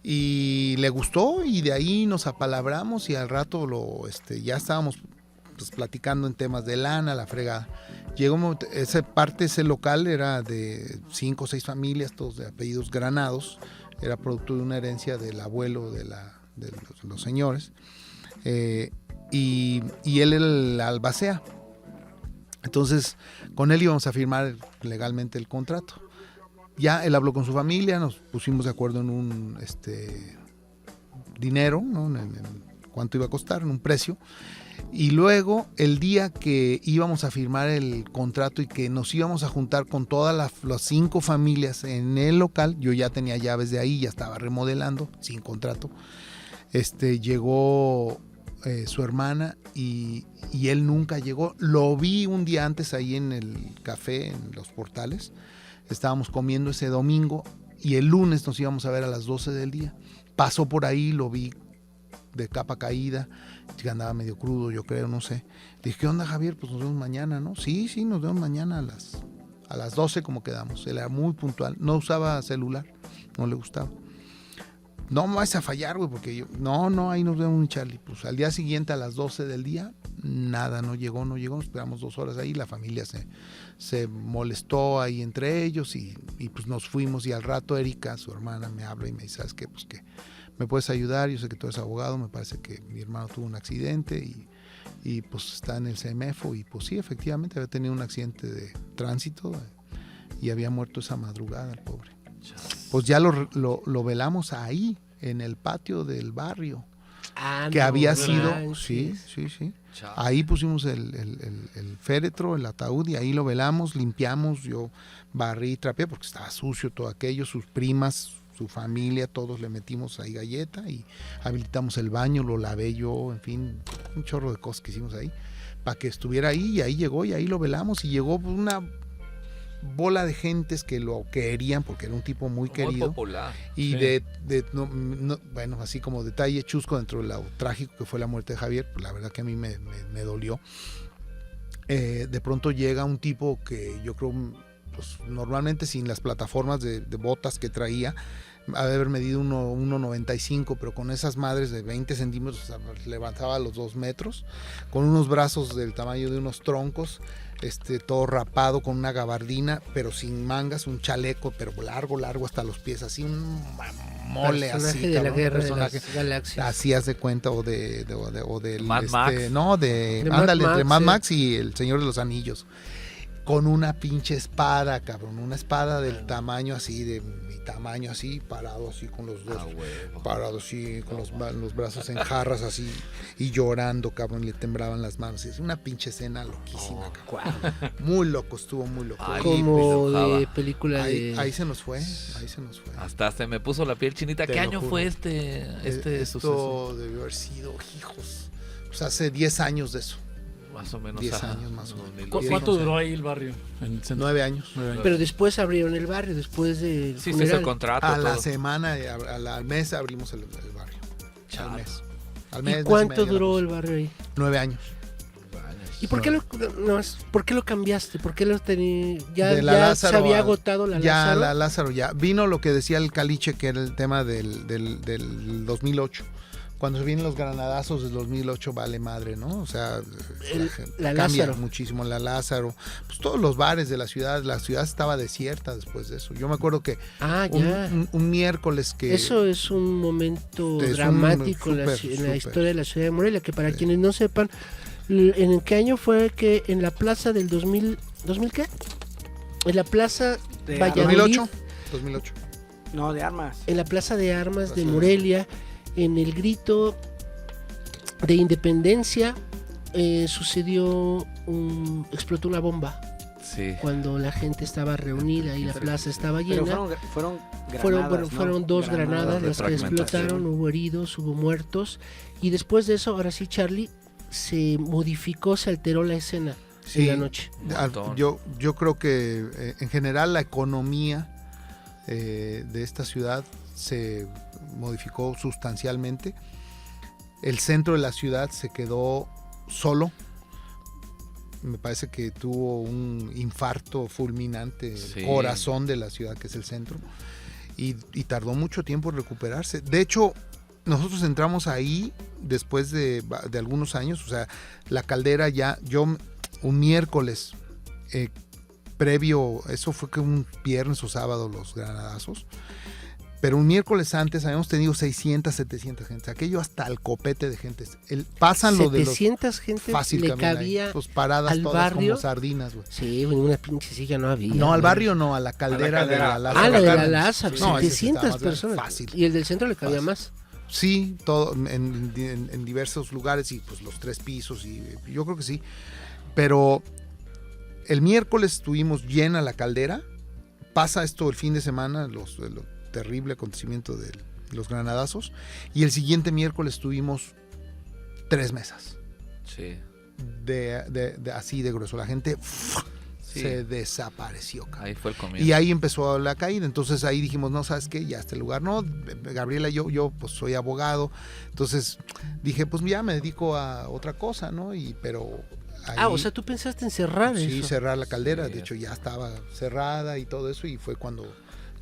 Y le gustó y de ahí nos apalabramos y al rato ya estábamos pues platicando en temas de lana, la fregada. Llegó un momento, ese local era de 5 o 6 familias, todos de apellidos Granados, era producto de una herencia del abuelo de los señores, y él era el albacea. Entonces, con él íbamos a firmar legalmente el contrato. Ya él habló con su familia, nos pusimos de acuerdo en un dinero, ¿no? En cuánto iba a costar, en un precio. Y luego, el día que íbamos a firmar el contrato y que nos íbamos a juntar con todas las 5 familias en el local, yo ya tenía llaves de ahí, ya estaba remodelando, sin contrato. Llegó su hermana y él nunca llegó. Lo vi un día antes ahí en el café, en Los Portales. Estábamos comiendo ese domingo y el lunes nos íbamos a ver a las 12 del día. Pasó por ahí, lo vi de capa caída, que andaba medio crudo, yo creo, no sé. Dije, ¿qué onda, Javier? Pues nos vemos mañana, ¿no? Sí, nos vemos mañana a las 12 como quedamos. Él era muy puntual, no usaba celular, no le gustaba. No me vas a fallar, güey, porque yo, no, ahí nos vemos, mi Charlie. Pues al día siguiente a las 12 del día, nada, no llegó, nos esperamos 2 horas ahí, la familia se molestó ahí entre ellos y pues nos fuimos, y al rato Erika, su hermana, me habla y me dice, ¿sabes qué? Pues que me puedes ayudar, yo sé que tú eres abogado, me parece que mi hermano tuvo un accidente y pues está en el CEMEFO, y pues sí, efectivamente había tenido un accidente de tránsito y había muerto esa madrugada el pobre. Pues ya lo velamos ahí, en el patio del barrio, que había sido, sí. Ahí pusimos el féretro, el ataúd, y ahí lo velamos, limpiamos, yo barrí, trapeé, porque estaba sucio todo aquello, sus primas, su familia, todos le metimos ahí galleta y habilitamos el baño, lo lavé yo, en fin, un chorro de cosas que hicimos ahí, para que estuviera ahí, y ahí llegó, y ahí lo velamos, y llegó una bola de gentes que lo querían porque era un tipo muy querido,
popular.
y bueno, así como detalle chusco dentro de lo trágico que fue la muerte de Javier, pues la verdad que a mí me dolió. De pronto llega un tipo que yo creo, pues normalmente sin las plataformas de botas que traía, ha de haber medido 1.95, pero con esas madres de 20 centímetros, o sea, levantaba los 2 metros, con unos brazos del tamaño de unos troncos, todo rapado, con una gabardina, pero sin mangas, un chaleco, pero largo hasta los pies, así un mole,
personaje
así,
de
cabrón,
la guerra
personaje,
de las galaxias.
así haz de cuenta, o del
Mad Max.
no,
De
ándale,
Mad
entre
Max,
Mad Max y El Señor de los Anillos, con una pinche espada, cabrón, una espada del tamaño así, de mi tamaño así, parado así con los dos, parado así con los brazos en jarras así, y llorando, cabrón, le temblaban las manos. Es una pinche escena loquísima, cabrón. Muy loco, estuvo muy loco.
Ay,
Como
pues,
de película de...
Ahí se nos fue.
Hasta se me puso la piel chinita.
Te
¿Qué
lo
año
juro.
fue este suceso?
Esto debió haber sido, hijos, pues hace 10 años de eso.
Más o menos.
10 años más o menos.
2012.
¿Cuánto duró ahí el barrio? En el centro?
9 años.
9 años.
Pero después abrieron el barrio, después del
Sí, se hizo
funeral.
el contrato.
A la
todo.
semana, al mes abrimos el barrio. Al mes. Al mes,
¿Y
mes
cuánto
medio,
duró
pues,
el barrio ahí?
9 años.
¿Y por qué ¿por qué lo cambiaste? ¿Por qué lo tenía? Ya
De la Lázaro
se había
a-
agotado la
Ya,
Lázaro.
la Lázaro, ya. Vino lo que decía el Caliche, que era el tema del 2008. Cuando se vienen los granadazos del 2008, vale madre, ¿no? O sea,
La
cambia
Lázaro.
muchísimo la Lázaro. Pues todos los bares de la ciudad estaba desierta después de eso. Yo me acuerdo que
Ah, ya.
un miércoles que...
Eso es un momento
Es un
dramático en la
súper.
historia de la ciudad de Morelia, que para
Sí.
quienes no sepan, ¿en qué año fue que en la plaza del 2000 qué? En la plaza
De
Valladolid,
2008.
No, de armas.
en la plaza de armas de
Plaza de
Morelia, en el grito de independencia, explotó una bomba
Sí.
cuando la gente estaba reunida y la plaza estaba
Pero
llena.
fueron granadas,
Fueron
¿no?
dos granadas
de
las que
fragmentación.
explotaron, hubo heridos, hubo muertos, y después de eso, ahora sí, Charlie, se modificó, se alteró la escena en la noche.
montón.
Yo creo que en general la economía de esta ciudad se modificó sustancialmente. El centro de la ciudad se quedó solo. Me parece que tuvo un infarto fulminante,
Sí.
el corazón de la ciudad, que es el centro, y tardó mucho tiempo en recuperarse. De hecho, nosotros entramos ahí después de algunos años, o sea, la caldera ya, un miércoles previo, eso fue que un viernes o sábado los granadazos, pero un miércoles antes habíamos tenido 600, 700 gente, aquello hasta el copete de gente. Pasan lo de los
700 gente
fácil
le
caminar ahí,
cabía.
pues paradas
al
todas
barrio.
como sardinas, güey.
Sí, una pinche silla no había.
No, al barrio no, a la caldera de la Lázaro.
Ah, la de la
Cárdenas.
Lázaro,
No, ese sí
700
estaba más
personas.
fácil.
Y el del centro le cabía
Fácil.
más.
Sí, todo en diversos lugares, y pues los 3 pisos, y yo creo que sí. Pero el miércoles tuvimos llena la caldera. Pasa esto el fin de semana, el terrible acontecimiento de los granadazos, y el siguiente miércoles tuvimos 3 mesas
Sí.
de así de grueso. La gente
Sí.
Se desapareció, cabrón.
Ahí fue el comienzo.
Y ahí empezó la caída. Entonces ahí dijimos, no, ¿sabes qué? Ya este lugar no. Gabriela, yo pues soy abogado. Entonces dije, pues ya me dedico a otra cosa, ¿no? Pero ahí,
O sea, tú pensaste en cerrar
sí,
eso.
cerrar la caldera.
Sí.
De hecho, ya estaba cerrada y todo eso. Y fue cuando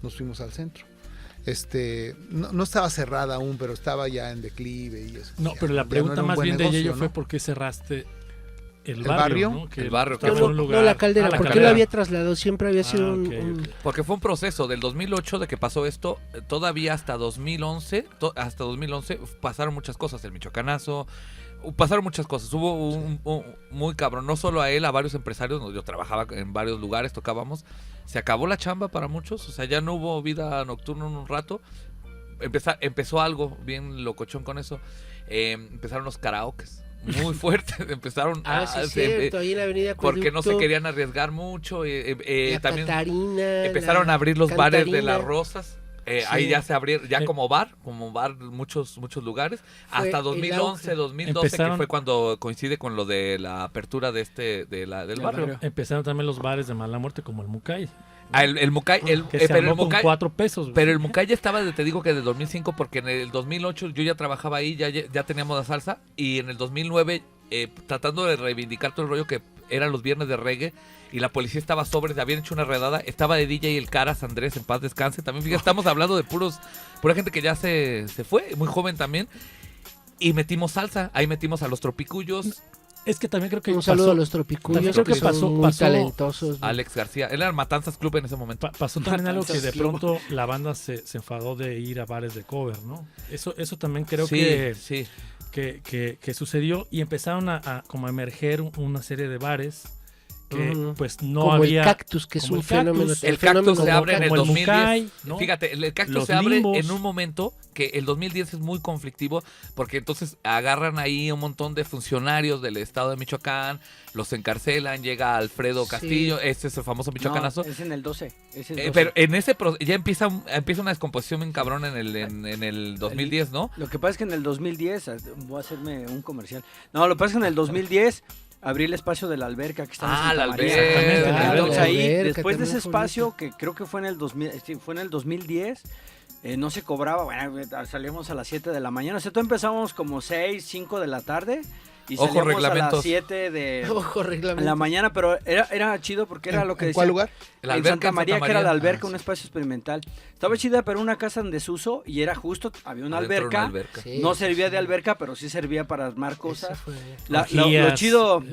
nos fuimos al centro. No estaba cerrada aún, pero estaba ya en declive y eso.
No,
Ya,
pero la
ya
pregunta
era un
más
buen
bien de
negocio,
Yello
¿no?
fue por qué cerraste el
barrio?
barrio, ¿no? Que
El barrio,
estaba
que
en
No,
un
no,
lugar-
la caldera,
la
¿por qué
caldera.
lo había trasladado? Siempre había sido
ok,
un...
ok.
Porque fue un proceso del 2008 de que pasó esto, todavía hasta 2011, pasaron muchas cosas, el Michoacanazo, pasaron muchas cosas, hubo un muy cabrón, no solo a él, a varios empresarios, yo trabajaba en varios lugares, tocábamos, se acabó la chamba para muchos, o sea, ya no hubo vida nocturna en un rato, empezó algo bien locochón con eso, empezaron los karaokes. Muy fuertes, empezaron
sí, es cierto, ahí en la avenida
porque no se
Acueducto,
querían arriesgar mucho,
la
también
Catarina,
empezaron
la
a abrir los bares de
Cantarina.
las Rosas.
Sí.
Ahí ya se abrieron, ya como bar muchos lugares.
Fue
Hasta
el
2011,
auge.
2012, que
Empezaron-
fue cuando coincide con lo de la apertura de del barrio.
barrio.
Empezaron también los bares de mala muerte como el Mucay.
El Mucay,
Que se
pero el
armó con
Mucay,
4 pesos. güey.
pero el Mucay ya estaba, te digo que desde 2005, porque en el 2008 yo ya trabajaba ahí, ya teníamos la salsa, y en el 2009, tratando de reivindicar todo el rollo que eran los viernes de reggae, y la policía estaba sobre, habían hecho una redada, estaba de DJ el Caras Andrés, en paz descanse, también fíjate, estamos hablando de pura gente que ya se fue, muy joven también, y metimos salsa, ahí metimos a los Tropicuyos,
Es que también creo que
Un saludo
pasó,
a los tropicuyos,
también creo que
son
pasó-
muy
pasó-
talentosos.
Alex García, él era Matanzas Club en ese momento.
pasó también algo que de
Matanzas Club.
pronto la banda se enfadó de ir a bares de cover, ¿no? Eso también creo
sí,
que,
sí.
que sucedió y empezaron a como a emerger una serie de bares que
Ujú.
pues no
como
había...
el Cactus, que es
como
un
el Cactus.
fenómeno.
El
fenómeno
Cactus se
como
abre en el
como el
2010.
Mucay, ¿no?
Fíjate, el Cactus
Los
se abre
Limbos.
en un momento que el 2010 es muy conflictivo porque entonces agarran ahí un montón de funcionarios del estado de Michoacán, los encarcelan, llega Alfredo
Sí.
Castillo, este es el famoso michoacanazo.
No, es en el 12. Es el 12.
Pero en ese ya empieza una descomposición bien cabrón en el 2010, ¿no?
Lo que pasa es que en el 2010, voy a hacerme un comercial. No, lo que pasa es que en el 2010 abrí el espacio de la alberca que está en Santa
la
María.
alberca.
Claro,
Entonces
la
ahí,
alberca
después de ese
también fue
espacio,
bonito.
que creo que fue en el 2000, sí, fue en el 2010, no se cobraba, bueno, salíamos a las 7 de la mañana. O sea, tú empezamos como 6, 5 de la tarde y
Ojo,
salíamos a las
reglamentos.
7 de
Ojo, reglamento.
la mañana, pero era chido porque era lo que
¿En
decía.
cuál lugar?
La
En
alberca
Santa
en
María,
Santa
que era la
María.
alberca, un espacio experimental. Estaba chida, pero una casa en desuso y era justo, había una
Adentro de
alberca.
una alberca.
Sí,
No
sí,
servía
sí.
de alberca, pero sí servía para armar
Ese
cosas.
fue-
Lo
Orgías.
chido,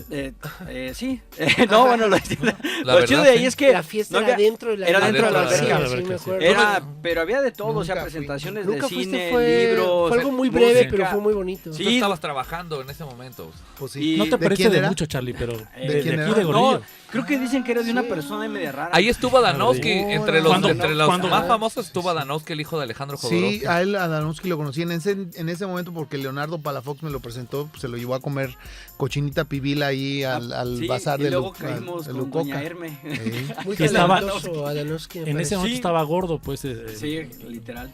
sí. No, bueno, lo chido
verdad,
de ahí
sí.
es que
La fiesta
no
era
había-
dentro de la
era
dentro de la
alberca,
alberca,
sí,
sí,
me
sí.
acuerdo.
era, pero había de todo, o sea,
Nunca fui.
presentaciones
Nunca
de
fuiste,
cine,
fue,
libros.
fue algo muy breve,
música.
pero fue muy bonito.
Tú
Sí.
estabas trabajando en ese momento.
Pues
Y-
sí.
No te
¿De
parece
quién
de
era?
mucho, Charlie, pero
¿De
de
quién
aquí
era?
de Gordillo.
No, creo que dicen que era de una
Sí.
persona media rara.
Ahí estuvo Adanowski, entre los,
Cuando-
entre los
cuando-
más famosos estuvo Adanowski, el hijo de Alejandro Jodorowsky.
Sí, a él, a Danowski lo conocí en ese momento porque Leonardo Palafox me lo presentó, pues, se lo llevó a comer cochinita pibil ahí al
Sí,
bazar
y
de
luego
Lu-
caímos
de
con
Lucoca.
Doña Herme.
Sí.
Muy
que estaba-
talentoso Adanowski, me
En ese
parece.
momento
Sí.
estaba gordo, pues.
Sí, literal.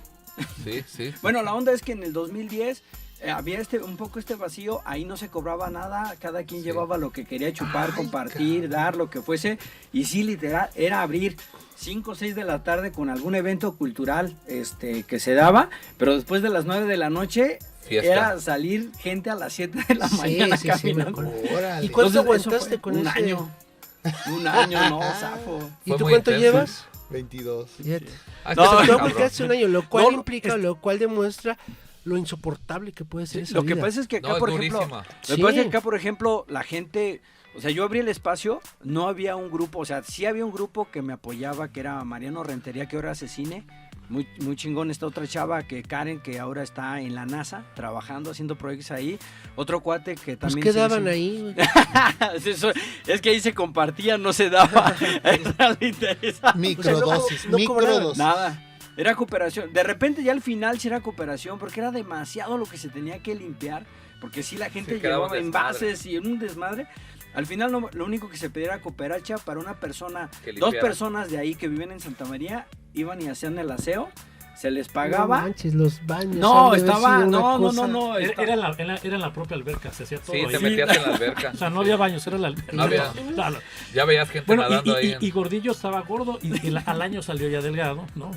Sí, sí.
Bueno, la onda es que en el 2010 había un poco este vacío, ahí no se cobraba nada, cada quien
Sí.
llevaba lo que quería chupar, compartir, dar, lo que fuese, y sí, literal, era abrir 5 o 6 de la tarde con algún evento cultural que se daba, pero después de las 9 de la noche
Fiesta.
era salir gente a las 7 de la mañana
Sí, sí, me
caminando.
acuerdo.
Órale.
¿Y cuánto
Entonces, eso
aguantaste
fue
con
un
ese?
año? Un año, no, zafo.
¿Y
Fue
tú
muy
cuánto
intenso.
llevas?
22.
Fíjate.
Ah,
No,
este es
No,
cabrón.
porque hace un año, lo cual
No,
implica, lo cual demuestra lo insoportable que puede ser esa
Lo que
vida.
pasa es que acá,
No, es
por ejemplo,
durísima.
lo que pasa es que acá, por ejemplo, la gente, o sea, yo abrí el espacio, no había un grupo, o sea, sí había un grupo que me apoyaba, que era Mariano Rentería, que ahora hace cine, muy, muy chingón. Esta otra chava, que Karen, que ahora está en la NASA, trabajando, haciendo proyectos ahí. Otro cuate que
Pues
también...
qué
se
daban
hizo-
ahí, güey?
es que ahí se compartía, no se daba. Eso era lo interesante.
Microdosis,
no cobraban
microdosis.
Nada. Era cooperación. De repente ya al final sí era cooperación porque era demasiado lo que se tenía que limpiar. Porque sí la gente
Sí, quedaba
llevaba
un desmadre.
envases y en un desmadre. Al final lo único que se pedía era cooperacha para una persona.
Que
Dos
limpiara.
personas de ahí que viven en Santa María iban y hacían el aseo. se les
No
pagaba.
manches, los baños.
No,
han de haber
estaba,
sido una
no,
cosa-
Era en la propia alberca, se hacía todo
Sí,
ahí.
te metías en la alberca.
O sea, no había baños, era la alberca.
No había.
Claro.
Ya veías gente
Bueno,
nadando ahí.
y Gordillo estaba gordo y al año salió ya delgado, ¿no?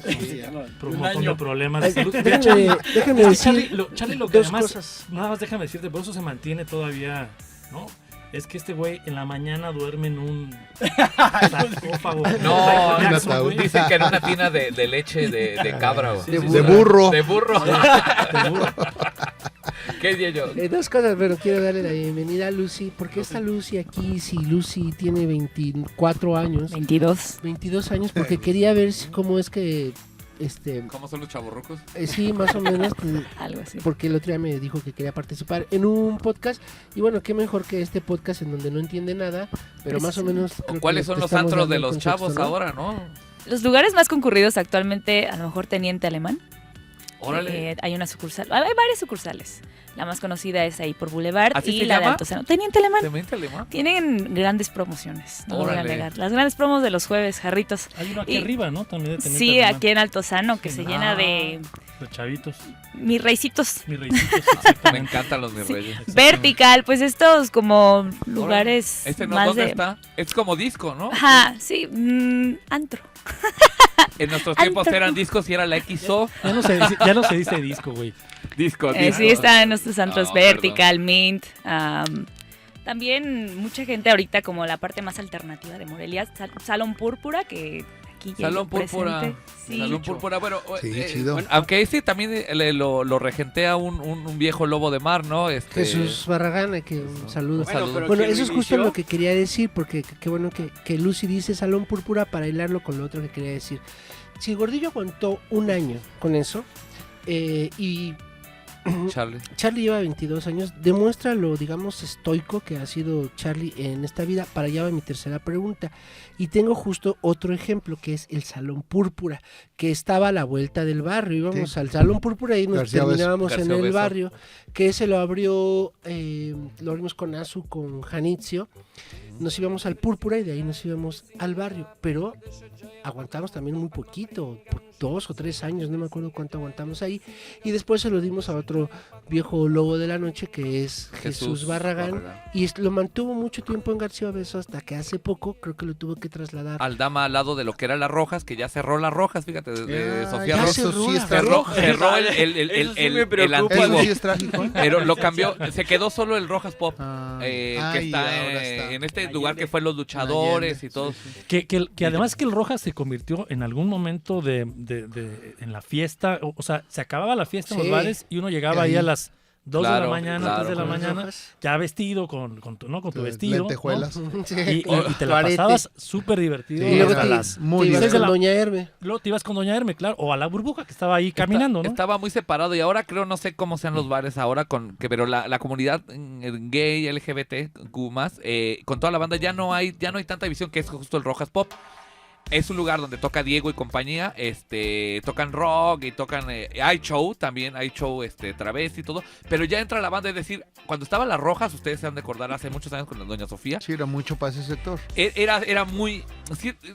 Por un
Un
montón
año.
de problemas
Ay,
de salud.
déjame
Es que
decir
Charlie lo que
dos
además,
cosas.
nada más déjame decirte, por eso se mantiene todavía, ¿no? Es que este güey en la mañana duerme en un sarcófago.
No,
Michael Jackson,
ataúd.
güey.
Dicen que en una tina de leche de cabra, güey.
De burro.
De burro.
Seguro.
¿Qué día yo?
Dos cosas, pero quiero darle la bienvenida a Lucy. ¿Por qué está Lucy aquí si Lucy tiene 24 años?
22.
22 años, porque quería ver cómo es que,
¿Cómo son los chavorrucos?
sí, más o menos,
Algo así.
porque el otro día me dijo que quería participar en un podcast. Y bueno, qué mejor que este podcast en donde no entiende nada, pero más o menos... creo
¿Cuáles
que
son
te
los
estamos
antros
dando
de
el
los
contexto,
chavos
¿no?
ahora, no?
Los lugares más concurridos actualmente, a lo mejor Teniente Alemán.
Órale.
Hay una sucursal, hay varias sucursales. La más conocida es ahí por Boulevard
¿Así
y
se
la de
llama?
Altozano. Teniente Alemán.
¿Te mente alemán?
Tienen grandes promociones, no lo voy a
Órale.
negar. Las grandes promos de los jueves, jarritos.
Hay uno aquí
Y-
arriba, ¿no? También de Teniente
Sí,
Alemán.
aquí en Altozano, que
Sí,
se
¿no?
llena de
De chavitos,
mis reisitos.
mis reisitos,
Me
exactamente.
encantan los mis
Sí.
reyes.
Vertical, pues estos como lugares
¿Este no
más
dónde
de...
está? Es como disco, ¿no?
Ajá, sí, antro.
En nuestros tiempos
Antro.
eran discos y era la XO.
Ya no se dice disco, güey.
Disco,
Sí,
disco.
está en nuestros antros
No,
Vertical, Mint. También mucha gente ahorita como la parte más alternativa de Morelia, Salón Púrpura, que aquí ya
Salón
es
Púrpura.
presente. Sí.
Salón Púrpura, bueno,
Sí, chido.
bueno, aunque ese también lo regentea un viejo lobo de mar, ¿no?
Jesús Barragán, que un saludo.
Bueno, pero
Bueno,
¿quién
eso es
lo
justo
inició?
lo que quería decir, porque qué bueno que Lucy dice Salón Púrpura para hilarlo con lo otro que quería decir. Si Gordillo aguantó un año con eso, y
Charlie.
Charlie lleva 22 años, demuestra lo, digamos, estoico que ha sido Charlie en esta vida. Para allá va mi tercera pregunta. Y tengo justo otro ejemplo, que es el Salón Púrpura, que estaba a la vuelta del barrio. Íbamos
Sí.
al Salón Púrpura y nos
García Beso.
terminábamos en
García
el
Beso.
barrio, que ese lo abrió, lo abrimos con Azu, con Janitzio. Nos íbamos al Púrpura y de ahí nos íbamos al barrio, pero aguantamos también muy poquito, por 2 o 3 años, no me acuerdo cuánto aguantamos ahí, y después se lo dimos a otro viejo lobo de la noche que es Jesús Barragán, y lo mantuvo mucho tiempo en García Beso hasta que hace poco creo que lo tuvo que trasladar.
Aldama al lado de lo que era las Rojas, que ya cerró las Rojas, fíjate, de
Ah,
Sofía
ya
Rojas.
cerró
Eso sí
las
está
Cerró,
Rojas.
cerró el
Eso sí me
el
preocupa.
antiguo.
Eso sí es trágico.
Pero lo cambió, se quedó solo el Rojas Pop,
Ay,
que
ay,
está,
ahora está.
en este
Allende.
lugar que fue Los Luchadores
Allende,
y todo.
sí, sí.
Que además que el Rojas se convirtió en algún momento en la fiesta, o sea, se acababa la fiesta en
Sí.
los bares y uno llegaba ahí
Ahí.
a las 2 de
Claro,
la mañana,
claro.
3 de la
Con las
mañana,
Rojas.
ya vestido con tu, ¿no? con tu vestido, ¿no?
Lentejuelas.
Sí.
Y te la
Arete.
pasabas súper divertido.
Sí,
Y luego
hasta
te,
las
muy
te ibas
6 de
con
la
Doña Herme.
Luego te ibas con Doña Herme, claro, o a la burbuja que estaba ahí caminando, ¿no?
Estaba muy separado y ahora creo, no sé cómo sean los bares ahora, pero la comunidad gay, LGBT, más, con toda la banda ya no hay tanta división, que es justo el Rojas Pop. Es un lugar donde toca Diego y compañía, tocan rock y tocan, hay show también, hay show travesti y todo, pero ya entra la banda, es decir, cuando estaban las Rojas, ustedes se han de acordar hace muchos años con la Doña Sofía,
Sí, era mucho para ese sector.
era muy,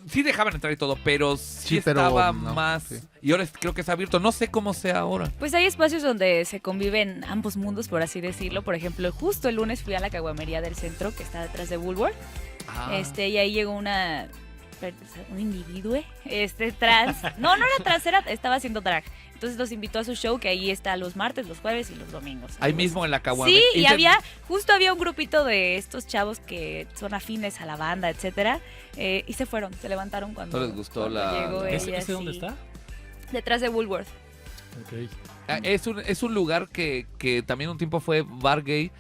sí dejaban entrar y todo, pero sí,
Sí, pero
estaba
no,
más,
sí.
y ahora creo que es abierto, no sé cómo sea ahora.
Pues hay espacios donde se conviven ambos mundos, por así decirlo. Por ejemplo, justo el lunes fui a la caguamería del centro, que está detrás de Woolworth. Y ahí llegó un individuo, trans. No era trans, estaba haciendo drag. Entonces los invitó a su show, que ahí está los martes, los jueves y los domingos.
Ahí
Entonces,
mismo en la Caguama.
sí, y había un grupito de estos chavos que son afines a la banda, etcétera, y se fueron, se levantaron cuando
No les gustó
cuando
la-
llegó
¿Ese
ella,
dónde
sí.
está?
Detrás de Woolworth.
Ok.
Es un lugar que también un tiempo fue bar gay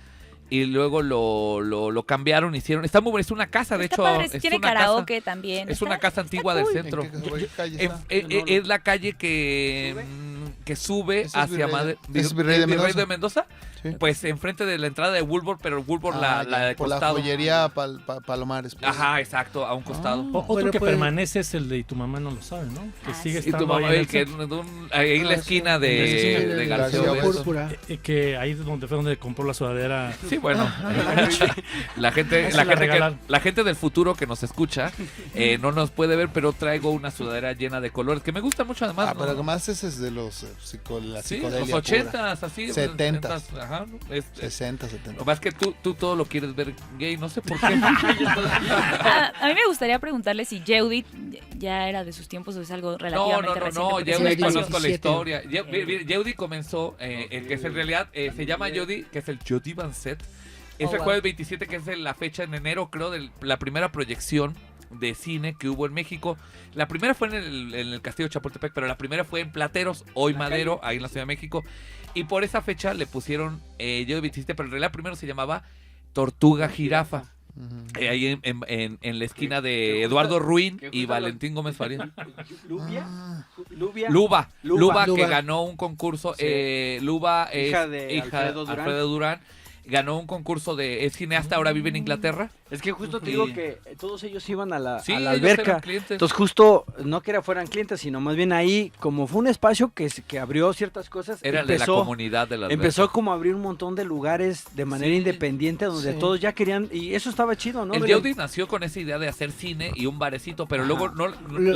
y luego lo cambiaron, hicieron. Está muy bueno, es una casa, de
Está
hecho.
padre,
Es
tiene
una
karaoke también.
Es
está-
una casa antigua
cool.
del centro.
¿En qué calle
En-
está?
es la calle que sube
¿Ese es
hacia
Virrey-
Madre.
ese es Virrey de Mendoza?
Mendoza.
Sí.
Pues enfrente de la entrada de Woolworth, pero Woolworth la de
por la
costado.
joyería Palomares. Pues.
Ajá, exacto, a un costado.
Otro
Bueno,
que
pues-
permanece es el de y tu mamá no lo sabe, ¿no? Que sigue
Y tu
estando
mamá,
ahí en el
que
centro.
ahí en la esquina
En la esquina
de
de
García
García
Obeso.
Púrpura.
Que ahí fue donde compró la sudadera.
Sí, bueno, la gente,
Se
la
la
gente,
regalaron.
la gente del futuro que nos escucha no nos puede ver, pero traigo una sudadera llena de colores que me gusta mucho además.
Pero además ese es de los la
sí,
psicodelia
los
pura.
80s, así.
70s.
Ajá, es
60,
lo
70.
que pasa es que tú todo lo quieres ver gay, no sé por qué.
A mí me gustaría preguntarle si Jeudy ya era de sus tiempos o es algo relativamente reciente.
No,
porque es un
Yeudi
espacio-
conozco la
17.
historia. Yeudi comenzó, el que es en realidad, se llama Yeudi, que es el Jody Van Set. Ese
wow.
jueves 27, que es la fecha en enero, creo, de la primera proyección de cine que hubo en México. La primera fue en el Castillo de Chapultepec, pero la primera fue en Plateros, hoy Madero, ahí en la Ciudad de México. Y por esa fecha le pusieron Yeudi 27, pero en realidad primero se llamaba Tortuga Jirafa. Ahí en la esquina de Eduardo Ruin y Valentín Gómez Faría. Luba, que ganó un concurso. Luba es
Hija de Alfredo Durán.
Ganó un concurso es cineasta, ahora vive en Inglaterra.
Es que justo te digo que todos ellos iban a la
Sí,
alberca.
ellos eran clientes.
Entonces justo, no que fueran clientes, sino más bien ahí, como fue un espacio que abrió ciertas cosas,
Era de la comunidad de la
empezó como a abrir un montón de lugares de manera
Sí,
independiente donde
sí.
todos ya querían, y eso estaba chido, ¿no?
El
Pero-
Yeudi nació con esa idea de hacer cine y un barecito, pero luego está
Luego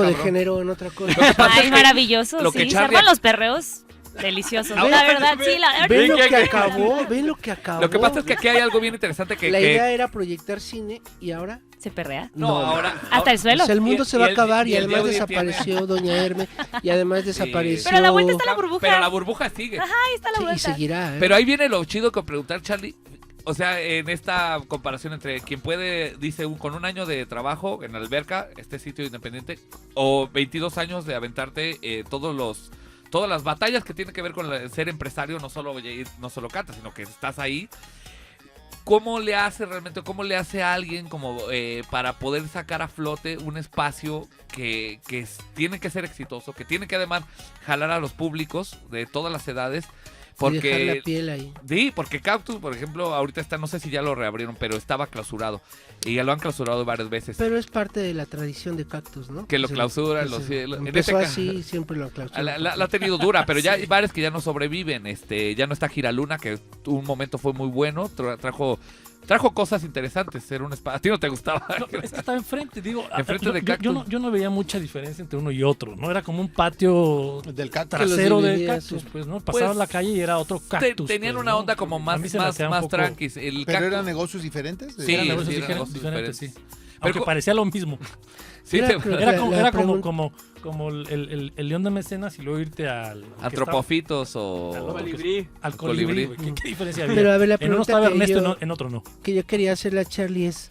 cabrón.
degeneró en otra cosa.
Ay, maravilloso.
lo que
Sí, se
Charlie-
arman los perreos deliciosos.
Ahora-
La verdad, sí.
Ven lo
¿Qué-
que
qué-
acabó, ven lo que acabó.
Lo que pasa es que aquí hay algo bien interesante que...
La
que-
idea era proyectar cine y ahora
Se perrea.
no, ahora...
Hasta el suelo.
pues el mundo
Y-
se
y
va a
el-
acabar y
y el
además
Yeudi
desapareció Doña Herme y además desapareció.
Pero a la vuelta está la burbuja.
Pero la burbuja sigue.
Ahí está la
Sí, y
vuelta.
seguirá, ¿eh?
Pero ahí viene lo chido con preguntar, Charlie. O sea, en esta comparación entre quien puede, dice, con un año de trabajo en la alberca, este sitio independiente, o 22 años de aventarte todas las batallas que tienen que ver con ser empresario, no solo cantas, sino que estás ahí. ¿Cómo le hace realmente, cómo le hace a alguien como para poder sacar a flote un espacio que tiene que ser exitoso, que tiene que además jalar a los públicos de todas las edades?
Y dejar
Porque
la piel ahí.
sí, porque Cactus, por ejemplo, ahorita está, no sé si ya lo reabrieron, pero estaba clausurado. Y ya lo han clausurado varias veces.
Pero es parte de la tradición de Cactus, ¿no?
Que lo
Sí,
clausuran,
sí,
en este
empezó
ca-
así, siempre lo clausuran.
La ha tenido dura, pero ya hay bares que ya no sobreviven. Ya no está Giraluna, que un momento fue muy bueno. Trajo cosas interesantes. Era un espacio. A ti no te gustaba.
No, es que estaba enfrente, digo.
Enfrente de
yo
Cactus.
yo no veía mucha diferencia entre uno y otro, ¿no? Era como un patio
Del cactus.
trasero de
dividía,
cactus,
sí.
pues, ¿no? Pasabas la calle y era otro cactus.
Tenían
pues,
una
¿no?
onda como
A
más
mí se me hacía un poco-
tranquis.
¿Pero
Cactus-
eran negocios diferentes?
Sí,
Eran negocios
eran negocios
diferentes, sí.
diferentes.
Aunque
Pero-
parecía lo mismo.
Sí,
Era-
te-
creo-
Era
La-
como,
la
era
pregunta-
como el León de Mecenas y luego irte al...
Antropofitos o...
Al
Colibrí.
Al
Colibrí.
colibrí. ¿Qué diferencia había?
Pero a ver, la
En uno
pregunta
estaba
que
Ernesto,
yo,
en otro no.
que yo quería hacerle a Charlie es,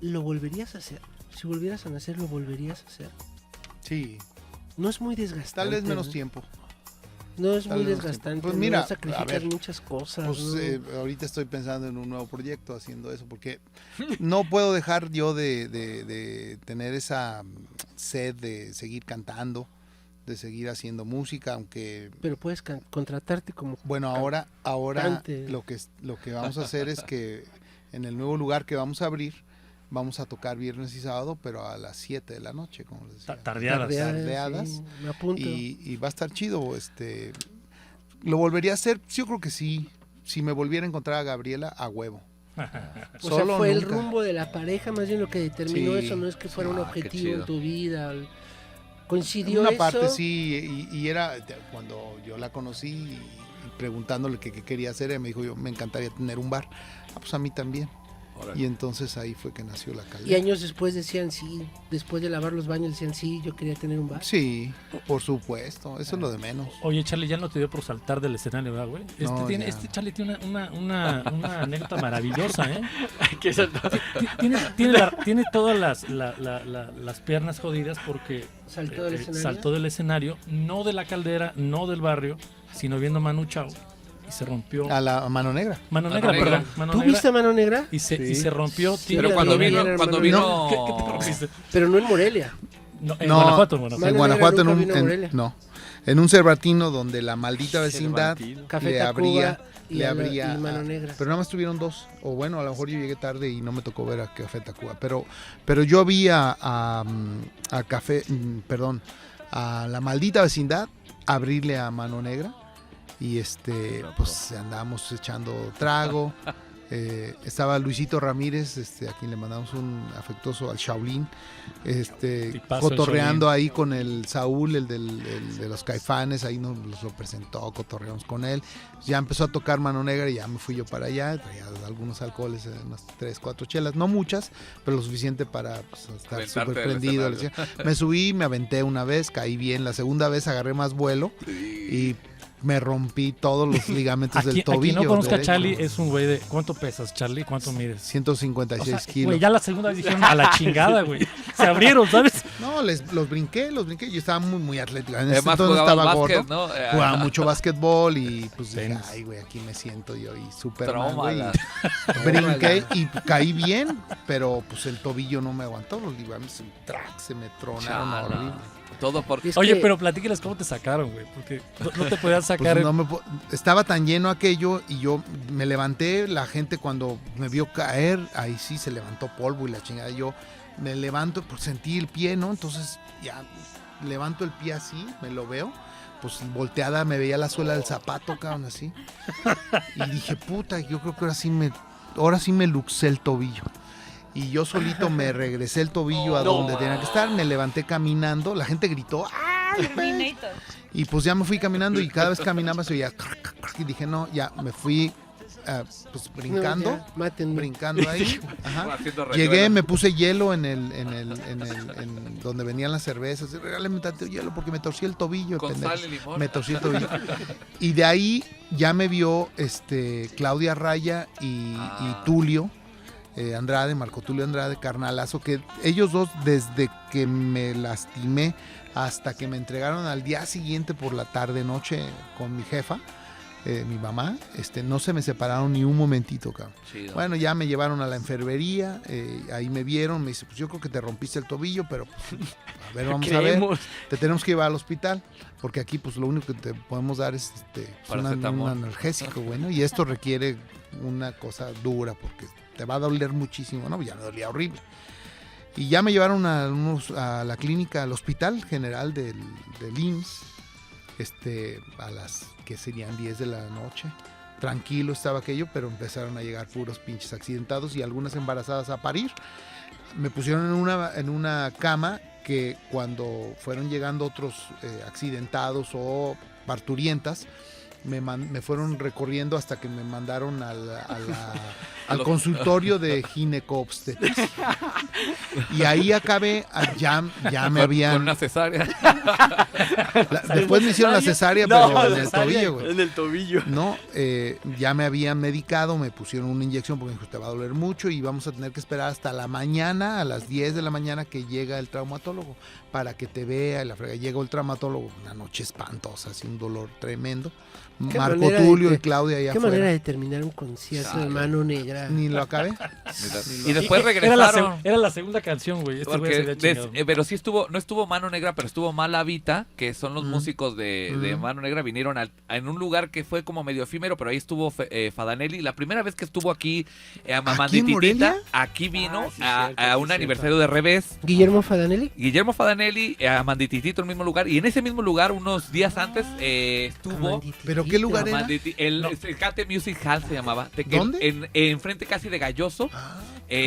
¿lo volverías a hacer? Si volvieras a nacer, ¿lo volverías a hacer?
Sí,
No es muy desgastante.
tal vez menos
¿no?
tiempo.
No es
tal
muy
vez menos
desgastante.
tiempo. Pues
¿no?
mira,
Sacrificas
a ver,
muchas cosas.
Pues
¿no?
ahorita estoy pensando en un nuevo proyecto haciendo eso, porque no puedo dejar yo de tener esa sed de seguir cantando, de seguir haciendo música, aunque
Pero puedes contratarte como...
bueno, ahora
Cante.
lo que vamos a hacer es que en el nuevo lugar que vamos a abrir vamos a tocar viernes y sábado, pero a las 7 de la noche, como les decía.
Tardeadas.
tardeadas.
Sí, me apunto.
Y va a estar chido. ¿Lo volvería a hacer? Yo creo que sí. Si me volviera a encontrar a Gabriela, a huevo.
O sea,
Solo
fue el
nunca.
rumbo de la pareja, más bien lo que determinó
Sí.
eso, no es que fuera un
Ah, qué
objetivo en
chido.
tu vida.
En
Coincidió
una
eso.
parte sí, y era cuando yo la conocí y preguntándole qué quería hacer, ella me dijo, me encantaría tener un bar. Ah, pues a mí también. Y entonces ahí fue que nació la
Y
Caldera.
años después decían sí, después de lavar los baños decían sí, yo quería tener un bar.
Sí, por supuesto, eso es lo de menos.
Oye, Charlie, ya no te dio por saltar del escenario, ¿verdad, güey?
No, ya.
Charlie tiene una anécdota maravillosa, ¿eh?
Que eso-
Tiene todas las piernas jodidas porque
Saltó del escenario.
saltó del escenario, no de la Caldera, no del barrio, sino viendo Manu Chao y se rompió.
A la mano negra.
Mano
Mano
Negra,
Negra.
perdón. Mano
¿Tú
Negra,
viste a Mano Negra?
y se
Sí.
rompió.
Sí,
Pero
la
cuando
vi,
vino...
era
Cuando
hermano
vino...
¿Qué te rompiste?
Pero no en Morelia.
No, en
No,
Guanajuato, en Guanajuato.
Mano
En Guanajuato
Negra
en
nunca
un...
vino a Morelia.
no. en un Cervatino donde la maldita vecindad
Café
le
Tacuba
le abría
y Mano Negra.
pero nada más tuvieron 2, o bueno, a lo mejor yo llegué tarde y no me tocó ver a Café Tacuba, pero yo vi a la maldita vecindad abrirle a Mano Negra y pues andábamos echando trago. Estaba Luisito Ramírez, a quien le mandamos un afectuoso al Shaolin, cotorreando ahí con el Saúl, el de los Caifanes, ahí nos lo presentó, cotorreamos con él. Ya empezó a tocar Mano Negra y ya me fui yo para allá, traía algunos alcoholes, unas 3, 4 chelas, no muchas, pero lo suficiente para estar súper prendido. Me subí, me aventé una vez, caí bien, la segunda vez agarré más vuelo y me rompí todos los ligamentos del tobillo.
Quien no conozca a
derecho.
Charlie es un güey de... ¿Cuánto pesas, Charlie? ¿Cuánto mides?
156 kilos.
Güey, ya la segunda vez dijeron a la chingada, güey. Se abrieron, ¿sabes?
No, los brinqué. Yo estaba muy atlético. En ese
Además
entonces estaba
básquet,
gordo.
¿no?
Jugaba mucho básquetbol y pues dije,
Tenis.
ay, güey, aquí me siento yo y Superman, güey.
Trómala.
Brinqué y caí bien, pero pues el tobillo no me aguantó. Los ligamentos se me tronaron
Chala.
horrible.
Todo porque...
Es
Oye,
que-
pero platíqueles cómo te sacaron, güey. Porque no te podían
Pues
sacar...
estaba tan lleno aquello y yo me levanté, la gente cuando me vio caer, ahí sí se levantó polvo y la chingada, yo me levanto, pues sentí el pie, ¿no? Entonces ya levanto el pie así, me lo veo, pues volteada me veía la suela del zapato, cabrón, así. Y dije, puta, yo creo que ahora sí me luxé el tobillo. Y yo solito me regresé el tobillo a donde tenía que estar, me levanté caminando, la gente gritó, ¡ay, güey!
Terminator.
Y pues ya me fui caminando y cada vez caminaba se oía y dije, no, ya me fui pues brincando,
No, ya, mátenme.
brincando ahí. Ajá.
haciendo
Llegué,
rayuelas.
me puse hielo en donde venían las cervezas. Regálame tanto hielo porque me torcí el tobillo.
Con
pendejo.
sal y limón.
Me torcí el tobillo. Y de ahí ya me vio Claudia Raya y Tulio Andrade, Marco Tulio Andrade, carnalazo, que ellos dos desde que me lastimé hasta que me entregaron al día siguiente por la tarde noche con mi jefa, mi mamá, no se me separaron ni un momentito, cabrón.
Chido.
Bueno, ya me llevaron a la enfermería, ahí me vieron, me dice, pues yo creo que te rompiste el tobillo, pero pues, a ver, vamos a ver, te tenemos que llevar al hospital, porque aquí pues lo único que te podemos dar es un
Paracetamol.
analgésico, bueno, y esto requiere una cosa dura, porque te va a doler muchísimo, ¿no? Ya me dolía horrible. Y ya me llevaron a la clínica, al hospital general del IMSS, a las que serían 10 de la noche. Tranquilo estaba aquello, pero empezaron a llegar puros pinches accidentados y algunas embarazadas a parir. Me pusieron en una cama que cuando fueron llegando otros accidentados o parturientas, me fueron recorriendo hasta que me mandaron al consultorio de ginecobstetras. Y ahí acabé, ya me habían...
Con una cesárea.
Después me hicieron la cesárea, pero en el tobillo, güey.
En el tobillo.
No, ya me habían medicado, me pusieron una inyección porque me dijo, te va a doler mucho y vamos a tener que esperar hasta la mañana, a las 10 de la mañana que llega el traumatólogo para que te vea y la frega. Llegó el traumatólogo, una noche espantosa, así un dolor tremendo.
Qué
Marco
manera
Tulio
de-
y Claudia allá
Qué
afuera.
manera de terminar un concierto de Mano Negra.
Ni lo acabé.
Y después
Era
regresaron.
era la segunda canción, güey. Este güey se había chingado.
Pero sí no estuvo Mano Negra, pero estuvo Malavita, que son los músicos de Mano Negra, vinieron en un lugar que fue como medio efímero, pero ahí estuvo Fadanelli. La primera vez que estuvo aquí,
¿Aquí en Morelia?
aquí vino
sí,
a
cierto,
un
sí,
aniversario de Revés.
Guillermo Fadanelli.
Guillermo Fadanelli, a Mandititito en el mismo lugar, y en ese mismo lugar, unos días antes, estuvo...
¿Pero qué lugar era?
El Cate Music Hall se llamaba.
¿Dónde?
Enfrente casi de Galloso.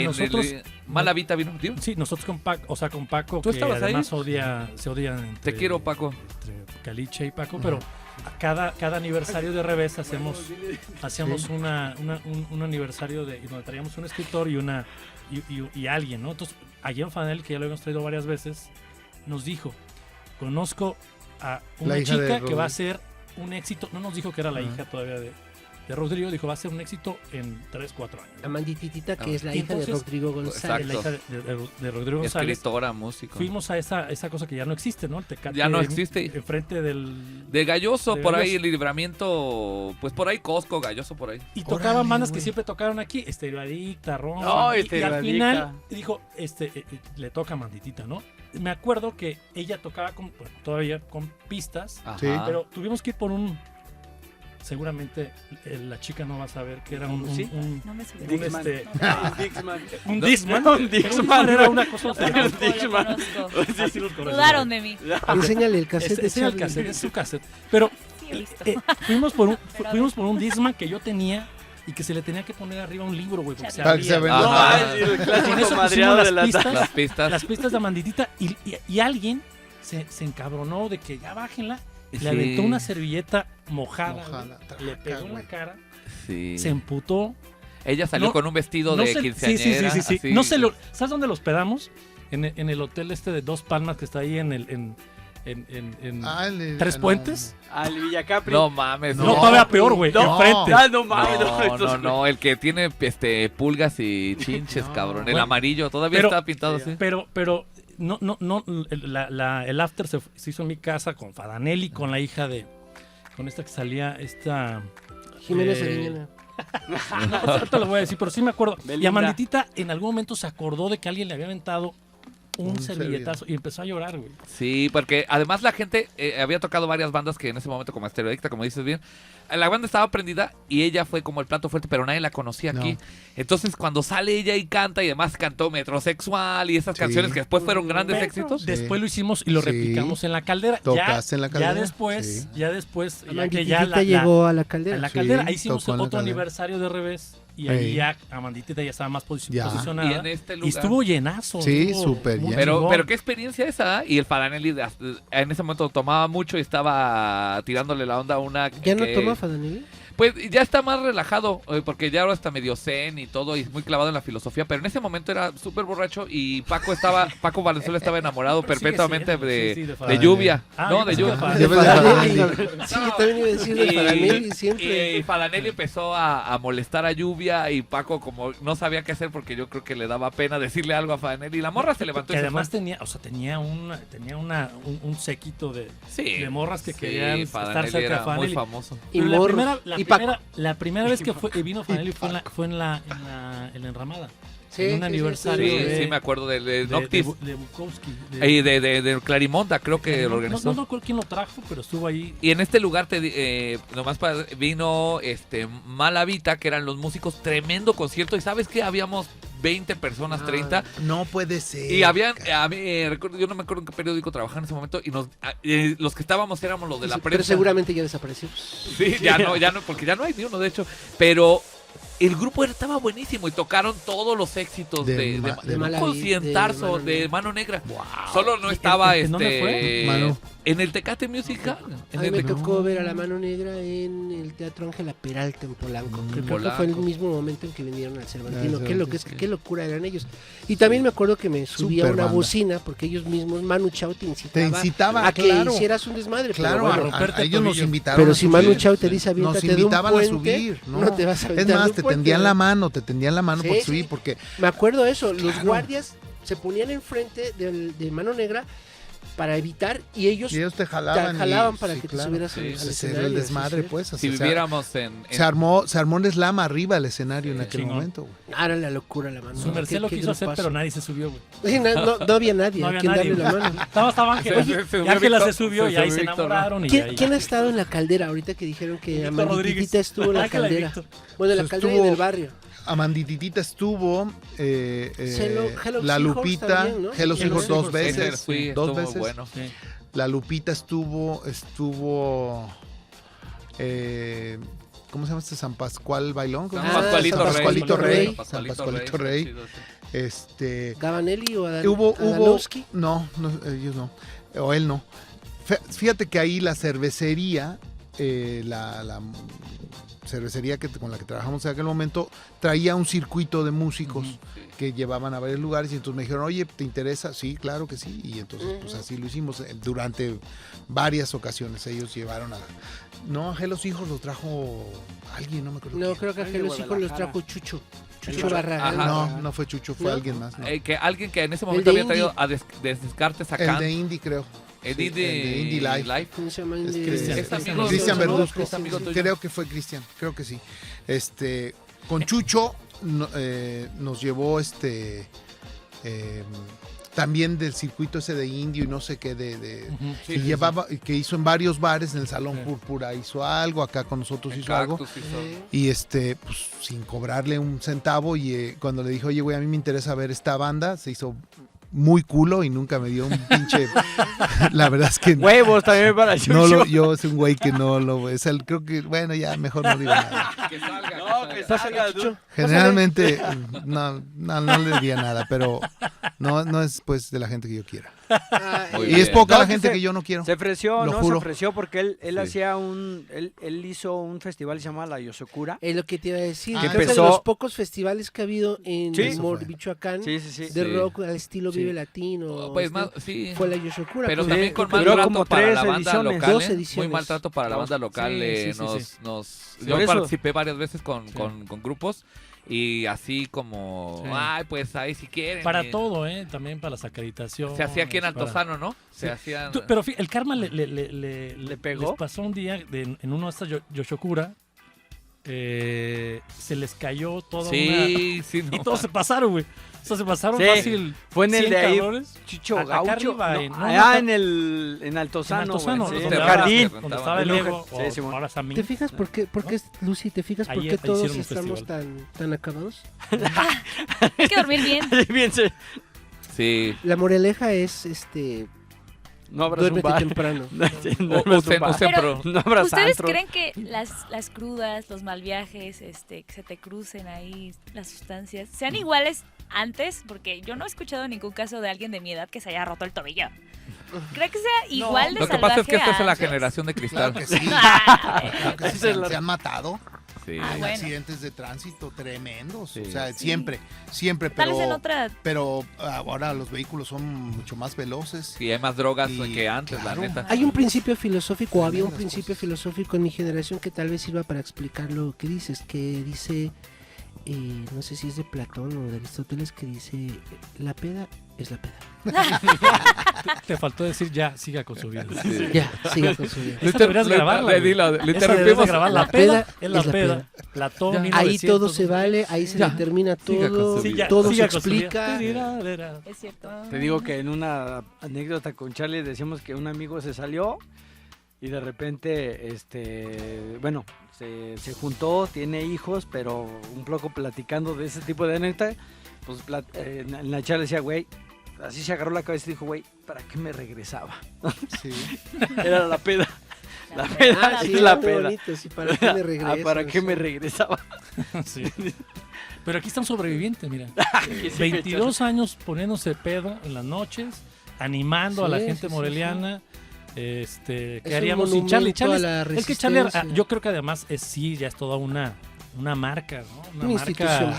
Nosotros-
Malavita vino, tío.
Sí, nosotros con Paco,
¿Tú
que
estabas ahí?
además se odian entre,
Te quiero, Paco.
entre Caliche y Paco, pero a cada aniversario de Revés hacíamos un aniversario donde traíamos un escritor y alguien, ¿no? Entonces, allí en Fanel, que ya lo hemos traído varias veces, nos dijo, conozco a
La
una
hija de
chica que
Rodrigo.
va a ser un éxito, no nos dijo que era la hija todavía Rodrigo, dijo, va a ser un éxito en 3, 4 años.
Amandititita, que es la
Y
hija de
entonces-
Rodrigo González.
La hija de Rodrigo González.
Escritora, músico.
Fuimos a esa cosa que ya no existe, ¿no? El Tecate.
Ya no existe.
Enfrente del...
De Galloso,
De
por ahí,
Galloso.
el Libramiento, pues por ahí Costco, Galloso, por ahí.
Y tocaban
Órale,
bandas que
güey.
siempre tocaron aquí, Estéreo Adicta, Ron.
No,
y
Estéreo
al
Adicta.
final dijo, le toca a Manditita, ¿no? Me acuerdo que ella tocaba todavía con pistas,
Ajá.
Sí,
pero tuvimos que ir por un... Seguramente la chica no va a saber que era un...
¿Sí?
No me subí.
un,
Dixman.
Dixman.
Un
Un Discman.
Un Dixman.
Era una cosa...
Lo conozco, lo conozco.
Así los conozco.
Dudaron de mí.
Enséñale el cassette de
Ese era el
Charlie.
cassette, es su cassette. Pero
Sí, he visto.
fuimos por un Discman que yo tenía y que se le tenía que poner arriba un libro, güey, porque se
Para que se
abría.
venda.
No,
Ajá.
el
Con
clásico
eso
madreado
pusimos
de
las
la
pistas.
Las pistas.
Las pistas de Manditita y alguien se encabronó de que ya bájenla,
Sí.
le aventó una servilleta mojada,
Mojada,
güey, le pegó en la
güey.
cara,
Sí.
se emputó.
Ella salió
No-
con un vestido
no
de
se-
quinceañera.
Sí.
así.
No se lo, ¿sabes dónde lo hospedamos? En el hotel de Dos Palmas que está ahí en Tres
no.
Puentes.
Al Villacapri.
No mames.
No,
No,
todavía peor, güey,
No,
enfrente.
no mames,
No, el que tiene pulgas y chinches,
No.
cabrón. El
Bueno,
amarillo, todavía
pero-
está pintado así.
Pero no, el after se hizo en mi casa con Fadanelli, con la hija con esta que salía,
Jiménez
Eh,
Sariñana.
No, ahorita lo voy a decir, pero sí me acuerdo. Y
Belinda.
a Manditita en algún momento se acordó de que alguien le había aventado un
Un
servilletazo y empezó a llorar, güey.
Sí, porque además la gente había tocado varias bandas que en ese momento, como Estéreo Adicta, como dices bien, la banda estaba prendida y ella fue como el plato fuerte, pero nadie la conocía aquí.
No.
Entonces, cuando sale ella y canta, y además cantó Metrosexual y esas
Sí.
canciones que después fueron grandes
Pero
éxitos.
Sí.
Después lo hicimos y lo
Sí.
replicamos en la caldera.
¿Tocaste en la caldera?
Ya después,
Sí.
ya que
Amanditita
ya
llegó a la
en
caldera.
la
Sí,
caldera, ahí hicimos
tocó en la
otro
caldera.
aniversario de Revés y ahí
Ey.
ya Amanditita ya estaba más
Ya.
posicionada.
Y en este lugar.
Y estuvo llenazo.
Sí,
estuvo
súper
muy
lleno.
Pero,
chingón.
pero qué experiencia esa, ¿eh? Y el Fadanelli en ese momento tomaba mucho y estaba tirándole la onda a una
¿Ya no
que-
toma Fadanelli?
Pues ya está más relajado, porque ya ahora está medio zen y todo, y muy clavado en la filosofía, pero en ese momento era súper borracho y Paco Valenzuela estaba enamorado
Pero sigue
perpetuamente
siendo,
de,
sí, de
de
Fadanelli.
lluvia.
Ah,
No,
yo
de
pensé que
lluvia.
de
Yo pensé
Fadanelli. Sí, yo también iba a decir de Fadanelli siempre.
Y Fadanelli empezó a molestar a Lluvia y Paco como no sabía qué hacer porque yo creo que le daba pena decirle algo a Fadanelli y la morra se levantó
Que
y se
además
fue.
tenía un séquito de
Sí,
de morras que
sí,
querían estar
Fadanelli
cerca de
era muy
Fadanelli.
famoso.
Y
Pero
morros. Y Paco.
la primera vez que vino Fadanelli fue en la Enramada. en un aniversario
Sí,
de-
sí me acuerdo de
de
Noctis
Bukowski.
y de Clarimonda, creo que lo
no
organizó.
me acuerdo quién lo trajo, pero estuvo ahí.
Y en este lugar nomás vino Malavita, que eran los músicos, tremendo concierto. Y ¿sabes qué? Habíamos 20 personas, 30.
No puede ser.
Y habían, a mí, recuerdo, yo no me acuerdo en qué periódico trabajaba en ese momento. Y los que estábamos éramos los de la
Sí,
prensa.
pero seguramente ya desapareció.
Sí, ya no, porque ya no hay ni uno, de hecho. Pero el grupo estaba buenísimo y tocaron todos los éxitos
De
de
Mala
Concientarzo,
Vida,
de Mano Negra. Solo no estaba
¿En dónde fue?
Mano.
en el Tecate Music Hall.
A mí me tocó ver a la Mano Negra en el Teatro Ángela Peralta en Polanco. Creo que fue el
Polanco.
mismo momento en que vinieron al Cervantino.
Ah,
Qué locura eran ellos. Y también me acuerdo que me subí a
Super
una
banda.
bocina porque ellos mismos, Manu Chao, te
Te
incitaba
incitaba,
a que
claro.
hicieras un desmadre.
Claro,
pero,
a,
bueno,
romperte
a ellos
el
nos
tobillo.
invitaron.
pero
a
si
subir.
Manu Chao te dice
Nos
aviéntate de un
invitaban a
puente,
subir, ¿no?
no te vas a
Es
aventar de
más,
un
te
puente,
tendían la
¿no?
mano,
Sí,
por
sí.
subir, porque
Me acuerdo eso, los
Claro.
guardias se ponían enfrente de Mano Negra para evitar y ellos
ellos te
te
jalaban.
jalaban
y-
para
sí,
que te
claro.
subieras
Sí,
al
sí,
Ese
escenario.
era el
sí,
desmadre,
sí.
pues.
Si
así,
viviéramos
se armó un slam arriba el escenario en aquel
chingón.
momento, güey.
Ah, era la locura la mano.
Su merced lo
Qué
quiso hacer,
grupazo.
pero nadie se subió, güey.
Sí, no había nadie
No
a
había
quien
nadie.
darle la mano.
Estaba Ángel.
Se
Oye,
subió
y Ángela
Víctor,
se subió
se
y ahí
subió
se
Víctor, ¿no?
enamoraron. Y ahí
¿Quién ha estado en la caldera ahorita que dijeron que
Víctor
Amandititita
Rodríguez.
estuvo en la
Ángela y
caldera?
Víctor.
Bueno, en la
Pues
caldera y
estuvo-
en el barrio.
Amandititita estuvo,
Hello
la
Seahorse
Lupita,
también, ¿no?
Hello
Hello
Seahorse dos
Seahorse.
Ese
veces,
fui,
dos
estuvo
veces.
bueno.
Sí.
La Lupita estuvo, ¿cómo se llama este? San Pascual Bailón. ¿Cómo se llama?
Pascualito
San
Rey.
Pascualito Rey.
San
San
Pascualito
Pascualito
Rey.
Rey.
Está chido, sí.
Gabanelli o
Hubo,
Adamowski.
no, ellos no, o él no. Fíjate que ahí la cervecería, cervecería con la que trabajamos en aquel momento traía un circuito de músicos que llevaban a varios lugares y entonces me dijeron, oye, ¿te interesa? Sí, claro que sí. Y entonces pues así lo hicimos durante varias ocasiones. Ellos llevaron No, a Gelos Hijos lo trajo alguien, no me acuerdo.
No,
quién.
creo que a
Alguien de
Gelos Hijos los trajo
Guadalajara.
Chucho Barragán.
Ajá.
No fue Chucho, fue
¿No?
alguien más. ¿no?
Que alguien que en ese momento
de
había traído
Indie.
a Descartes a
El
Kant.
de Indie, creo.
El
Sí,
de
Indie Live.
¿Cómo se llama?
Es
Indie-
Cristian.
Es amigo
Cristian
tuyo, ¿no?
Verduzco.
Es amigo tuyo.
Creo que fue Cristian, creo que sí. Con Chucho nos llevó también del circuito ese de indio y no sé qué
Sí, sí,
que hizo en varios bares, en el Salón
Sí.
Púrpura hizo algo, acá con nosotros
El
hizo algo.
Cactus hizo-
Y pues sin cobrarle un centavo y cuando le dije, oye, güey, a mí me interesa ver esta banda, se hizo muy culo y nunca me dio un pinche... La verdad es que
Huevos también para Chucho.
yo soy un güey que no lo... creo que, bueno, ya mejor no digo nada.
Que salga,
No, que
Pásale,
salga,
Chucho.
Generalmente no le diría nada, pero no es pues de la gente que yo quiera.
Ah,
Muy
Y
bien.
es poca
No,
la
que
gente
se-
que yo no quiero.
Se ofreció,
Lo
¿no?
juro.
Se ofreció porque él
Sí.
hacía él hizo un festival que se llama La Yosokura.
Es lo que te iba a decir.
Que
Creo que
empezó-
de los pocos festivales que ha habido en
Sí.
Eso fue.
Michoacán
Sí, sí, sí.
de
Sí.
rock al estilo
Sí.
Vive Latino.
Pues más, sí.
Fue la Yoshokura.
Pero
pues,
también
Sí,
con
duró
mal trato
como
para
3
la banda
ediciones.
local.
2
Muy
ediciones.
mal trato para la banda local.
Sí, sí,
Yo
Por eso-
participé varias veces con grupos y así como,
Sí.
ay, pues ahí si quieren.
Para
y-
todo, también para las acreditaciones.
Se hacía aquí en
para-
Altozano, ¿no? Se
Sí.
hacían...
Pero el karma le
pegó?
Les pasó un día en uno de estas Yoshokura. Se les cayó toda
Sí, sí,
una...
no.
Y todos se pasaron, güey. O sea, se pasaron
Sí.
fácil.
Fue en el
100
de ahí,
cabrones.
Chicho
Acá
Gaucho.
arriba,
No,
no,
allá
no,
en Altozano,
En Altozano,
güey, sí,
donde
en el
ahora-
jardín.
Donde estaba el
En un
Ego,
sí, Simón.
ahora Sammy.
¿Te fijas por qué, Lucy, te fijas por
Ahí
qué todos
hicieron un
estamos
festival.
tan acabados?
Hay que dormir bien.
Bien, sí.
Sí.
La moraleja es,
No abras un
duérmete
bar.
temprano.
Sí, no
O-
abras un
usen-
bar.
usen
Pero-
pro-
No abras
¿Ustedes
antros.
creen que las crudas, los mal viajes, que se te crucen ahí las sustancias, sean iguales antes? Porque yo no he escuchado ningún caso de alguien de mi edad que se haya roto el tobillo. ¿Cree que sea igual de
Lo que pasa es que
salvaje
esta es
a
la
antes?
generación de cristal.
Claro que sí.
Ah,
Claro que sí,
Esa es la-
se han matado.
Sí.
Ah,
Hay
bueno.
accidentes de tránsito tremendos.
Sí.
O sea,
Sí.
siempre,
Tal vez en otra...
pero ahora los vehículos son mucho más veloces.
Y hay más drogas
Y-
que antes,
claro.
la neta.
Hay un principio filosófico, había un
Tremendas
principio
cosas.
filosófico en mi generación que tal vez sirva para explicar lo que dices, que dice, no sé si es de Platón o de Aristóteles, que dice, la peda es la peda.
Te faltó decir ya, siga con su vida.
Sí.
Ya, siga con su vida.
Esa deberías grabarla,
Le,
güey.
di la- le
Esa deberías
interrumpimos.
de grabar. La
La
peda
peda
es la
es la
peda.
peda.
Platón,
Ya.
1900.
Ahí todo se vale, ahí se
Ya.
determina
Siga con
todo,
su vida.
todo se
siga con su vida.
explica.
Es cierto.
Te digo que en una anécdota con Charlie decíamos que un amigo se salió y de repente, bueno, se juntó, tiene hijos, pero un poco platicando de ese tipo de anécdota, pues en la charla decía, güey, así se agarró la cabeza y dijo, güey, ¿para qué me regresaba?
Sí.
Era la peda. La
peda,
peda,
la
es
peda.
la
qué
peda.
bonito, sí, ¿para qué me regresas?
¿Para qué me regresaba?
Sí. Pero aquí está un sobreviviente, mira.
Que sí,
22 años poniéndose pedo en las noches, animando a la
Sí,
gente
sí, sí,
moreliana. ¿Qué
Es
haríamos
un
sin Charlie?
monumento a
Charlie
la
es que Charlie,
resistencia.
yo creo que además sí, ya es toda una marca, ¿no?
Una institución.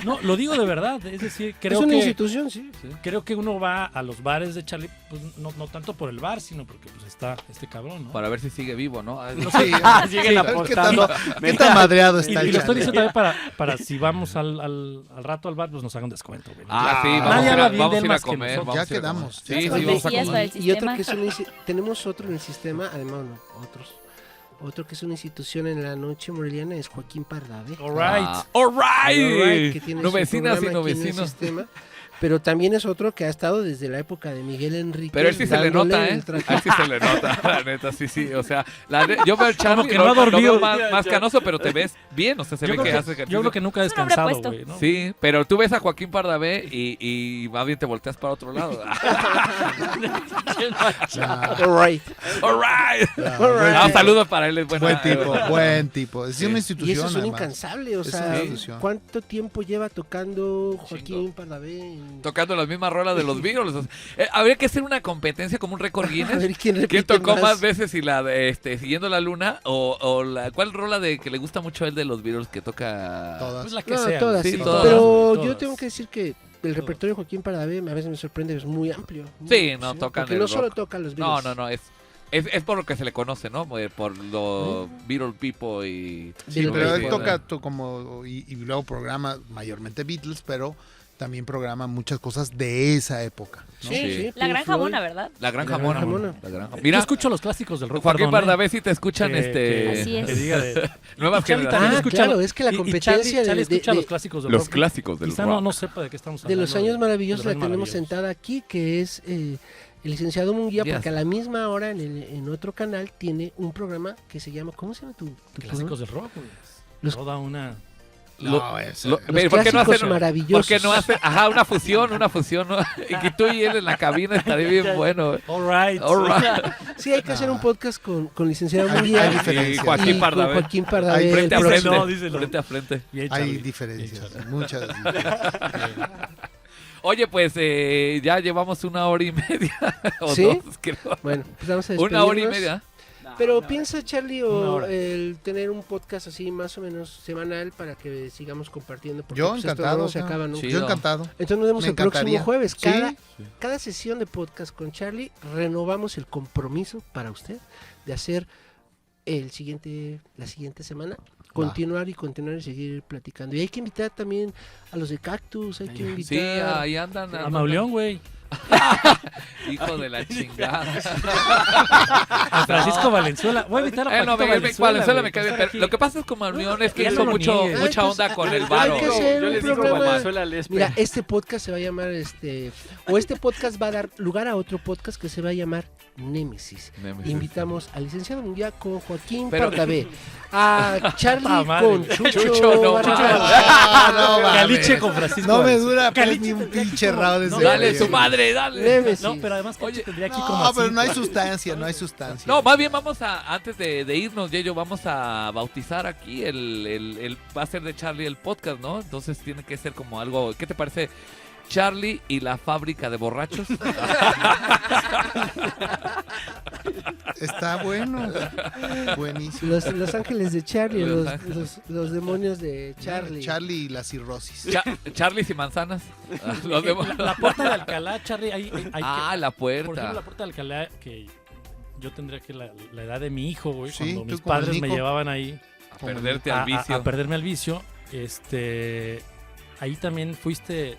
No, lo digo de verdad, es decir,
Es
creo
una
que
institución, sí.
creo que uno va a los bares de Charlie, pues no tanto por el bar, sino porque pues está este cabrón, ¿no?
Para ver si sigue vivo, ¿no?
Sí,
Siguen
¿qué tan,
apostando.
qué tan madreado
Y,
está
y
el
lo estoy
Charlie?
diciendo también para si vamos al rato al bar, pues nos hagan descuento, güey.
Ah, sí,
Nadie
vamos a ir
habla
a,
bien
vamos
de
a
él
ir a
más que
comer.
nosotros.
vamos
Ya
a ir a comer.
quedamos, ya
Sí, sí,
quedamos.
vamos a
Cortesías para
comer.
el
Y otro
sistema.
que es tenemos otro en el sistema, además no, otro que es una institución en la noche moreliana es Joaquín Pardavé.
All right.
All
Que
right.
tiene
No
su
vecinas y
programa
no
aquí en el
vecinos.
sistema, pero también es otro que ha estado desde la época de Miguel Enrique.
Pero él sí se le
dándole
nota,
el
¿eh?
traje.
A él sí se le nota, la neta, sí. O sea, yo veo al Charlie,
que no ha dormido.
lo veo más canoso, pero te ves bien. O sea, se ve que hace ejercicio.
Yo creo que nunca ha
Es un hombre
descansado,
puesto.
güey, ¿no?
Sí, pero tú ves a Joaquín Pardavé y más bien te volteas para otro lado.
All right.
All right.
Claro.
Un saludo para él es bueno.
Buen tipo. Es una
Y
institución.
eso es un
además.
incansable, o
Es
sea,
una institución.
¿cuánto tiempo lleva tocando Joaquín Pardavé?
Tocando las mismas rolas de los Beatles. O sea, habría que hacer una competencia como un récord
A
Guinness.
ver quién repite
¿Quién tocó más veces y la de Siguiendo la Luna? O ¿cuál rola de que le gusta mucho a él de los Beatles que toca?
Todas.
Pues la que
No,
sea.
todas,
Sí,
sí.
todas.
Pero
Todas.
yo tengo que decir que el repertorio de Joaquín Pardavé a veces me sorprende, es muy amplio.
Sí, no, tocan
Porque
el
no solo
rock.
tocan los
No,
Beatles.
es por lo que se le conoce, ¿no? Por los Beatle People y...
Sí,
Pero él
sí,
toca como y luego programa mayormente Beatles, pero también programa muchas cosas de esa época. ¿no?
Sí,
Sí.
sí.
La
Pink
Granja
Floyd.
Mona, ¿verdad?
La Granja
La
Mona.
Granja Mona.
La Granja.
Yo
Mira,
escucho los clásicos del rock.
Joaquín
perdón,
Pardavé, si te escuchan,
Así es.
que diga de...
nuevas
Y Charlie
generaciones.
también
Ah,
escucha
claro, es que la
y
competencia
Charlie
de-
escucha
de-
los clásicos del
Los
rock.
clásicos del
Quizá
rock.
no sepa de qué estamos
De
hablando.
los años maravillosos
de
la
los
tenemos
maravillosos.
sentada aquí, que es el licenciado Munguía,
Yes.
porque a la misma hora en otro canal tiene un programa que se llama, ¿cómo se llama tu
Clásicos del rock.
Los-
Toda una...
No, es-
Lo-
programa? Los
¿Por qué no
clásicos
hacen,
maravillosos.
¿por qué no hacen, una fusión, ¿no? Y que tú y él en la cabina estaría bien bueno.
All right.
All right.
Sí, hay que hacer un podcast con licenciado
Hay
Munguía
diferencias.
Y
y
Joaquín
con
Pardavé.
Joaquín Pardavé.
Hay
Frente a
el
frente.
próximo.
No, díselo.
Frente a frente.
Bien,
Hay
Charlie.
diferencias,
Bien, Charlie.
muchas diferencias.
Oye, pues ya llevamos 1 hora y media. O
¿Sí?
2, creo.
Bueno, pues vamos a
1 hora y
despedirnos.
media.
Pero piensa, Charlie,
Una
o
hora.
el tener un podcast así más o menos semanal para que sigamos compartiendo. Porque
Yo
pues, esto
encantado.
no se acaba nunca.
Chido.
Yo encantado.
Entonces nos vemos
Me
el próximo
encantaría.
jueves.
Sí.
Cada sesión de podcast con Charlie renovamos el compromiso para usted de hacer la siguiente semana. Continuar y seguir platicando. Y hay que invitar también a los de Cactus, hay que invitar...
Sí, ahí andan.
A Mauleón, güey.
Hijo de la chingada.
A Francisco Valenzuela. Voy a invitar a
No,
Paquito
Valenzuela
güey,
me cae bien,
que
pero
está
lo
aquí.
que pasa es que con Mauleón es que
Ya
hizo
no lo niegues.
mucha
Ay,
onda
pues,
con el
hay
varo.
que hacer
Yo
un
les digo
programa.
Valenzuela Lespe.
Mira, este podcast se va a llamar, o este podcast va a dar lugar a otro podcast que se va a llamar Némesis.
Némesis.
Invitamos al licenciado Munguía con Joaquín
Pero-
Pardavé, a Charlie
Ah, madre.
con Chucho,
Chucho, no
Barraza.
Ah, no,
Caliche
mames.
con Francisco
No me
Valenzuela.
dura pues,
Caliche
ni un
tendría
pinche
aquí como-
rabo de
no,
ese
Dale,
güey.
su madre, dale.
Némesis.
No, pero además Caliche
Oye,
tendría aquí
No,
como
pero no hay
cinco.
sustancia, no hay sustancia.
No, más bien vamos a, antes de irnos, Yeyo, vamos a bautizar aquí va a ser de Charlie el podcast, ¿no? Entonces tiene que ser como algo, ¿qué te parece? Charlie y la fábrica de borrachos.
Está bueno. Buenísimo.
Los ángeles de Charlie,
Los
los,
ángeles.
los demonios de Charlie.
Charlie y la cirrosis.
Charlie y manzanas. Los demás.
La puerta de Alcalá, Charlie, hay
La
por ejemplo,
puerta.
la puerta de Alcalá, que yo tendría que la edad de mi hijo, güey,
Sí,
cuando
tú
mis
como el
padres me
Nico.
llevaban ahí
A perderte al vicio.
a perderme al vicio. Ahí también fuiste,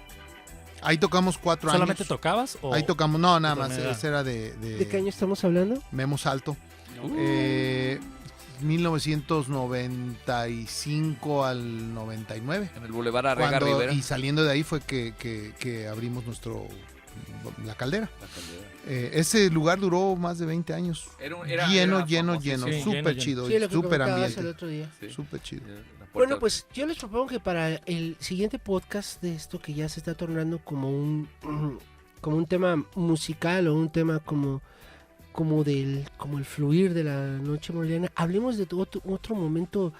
Ahí tocamos 4 años.
¿solamente tocabas? O
Ahí tocamos, no, nada
o
más.
también era-
Ese era
¿De qué año estamos hablando?
Memo Salto. 1995 al 99.
En el Boulevard Arrega
Cuando-
Rivera.
y saliendo de ahí fue que abrimos la caldera. Ese lugar duró más de 20 años.
Era
lleno,
famosísimo.
Sí,
súper
lleno.
chido,
Sí, lo que
súper
comentabas el
ambiente.
otro día.
Sí.
Súper chido.
La puerta-
Bueno, pues yo les propongo que para el siguiente podcast de esto que ya se está tornando como un tema musical o un tema como el fluir de la noche moreliana, hablemos de otro momento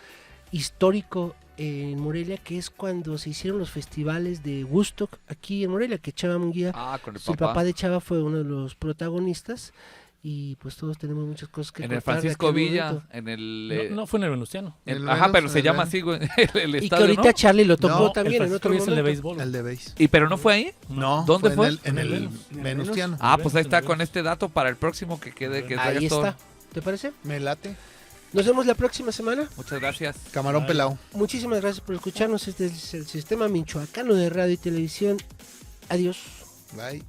histórico en Morelia, que es cuando se hicieron los festivales de Woodstock aquí en Morelia, que Chava Munguía,
con el
el papá de Chava, fue uno de los protagonistas. Y pues todos tenemos muchas cosas que
En el
contar de
Francisco
aquel
Villa,
momento.
en el...
no fue en el Venustiano.
El
ajá, pero
Venus,
se
el
llama
Venus.
así, güey, el
Y que
estadio,
ahorita
¿no?
Charlie lo tocó
No,
también
el
en otro
Francisco Villa es el de
momento.
béisbol.
El de base.
¿Y pero no fue ahí?
No,
¿Dónde fue?
En el
Venus.
Venustiano.
Pues ahí está con este dato para el próximo que quede, que
Ahí
traigas todo.
está. ¿Te parece?
Me late.
Nos vemos la próxima semana.
Muchas gracias.
Camarón
Ay.
pelado.
Muchísimas gracias por escucharnos. Este es el Sistema Michoacano de Radio y Televisión. Adiós.
Bye.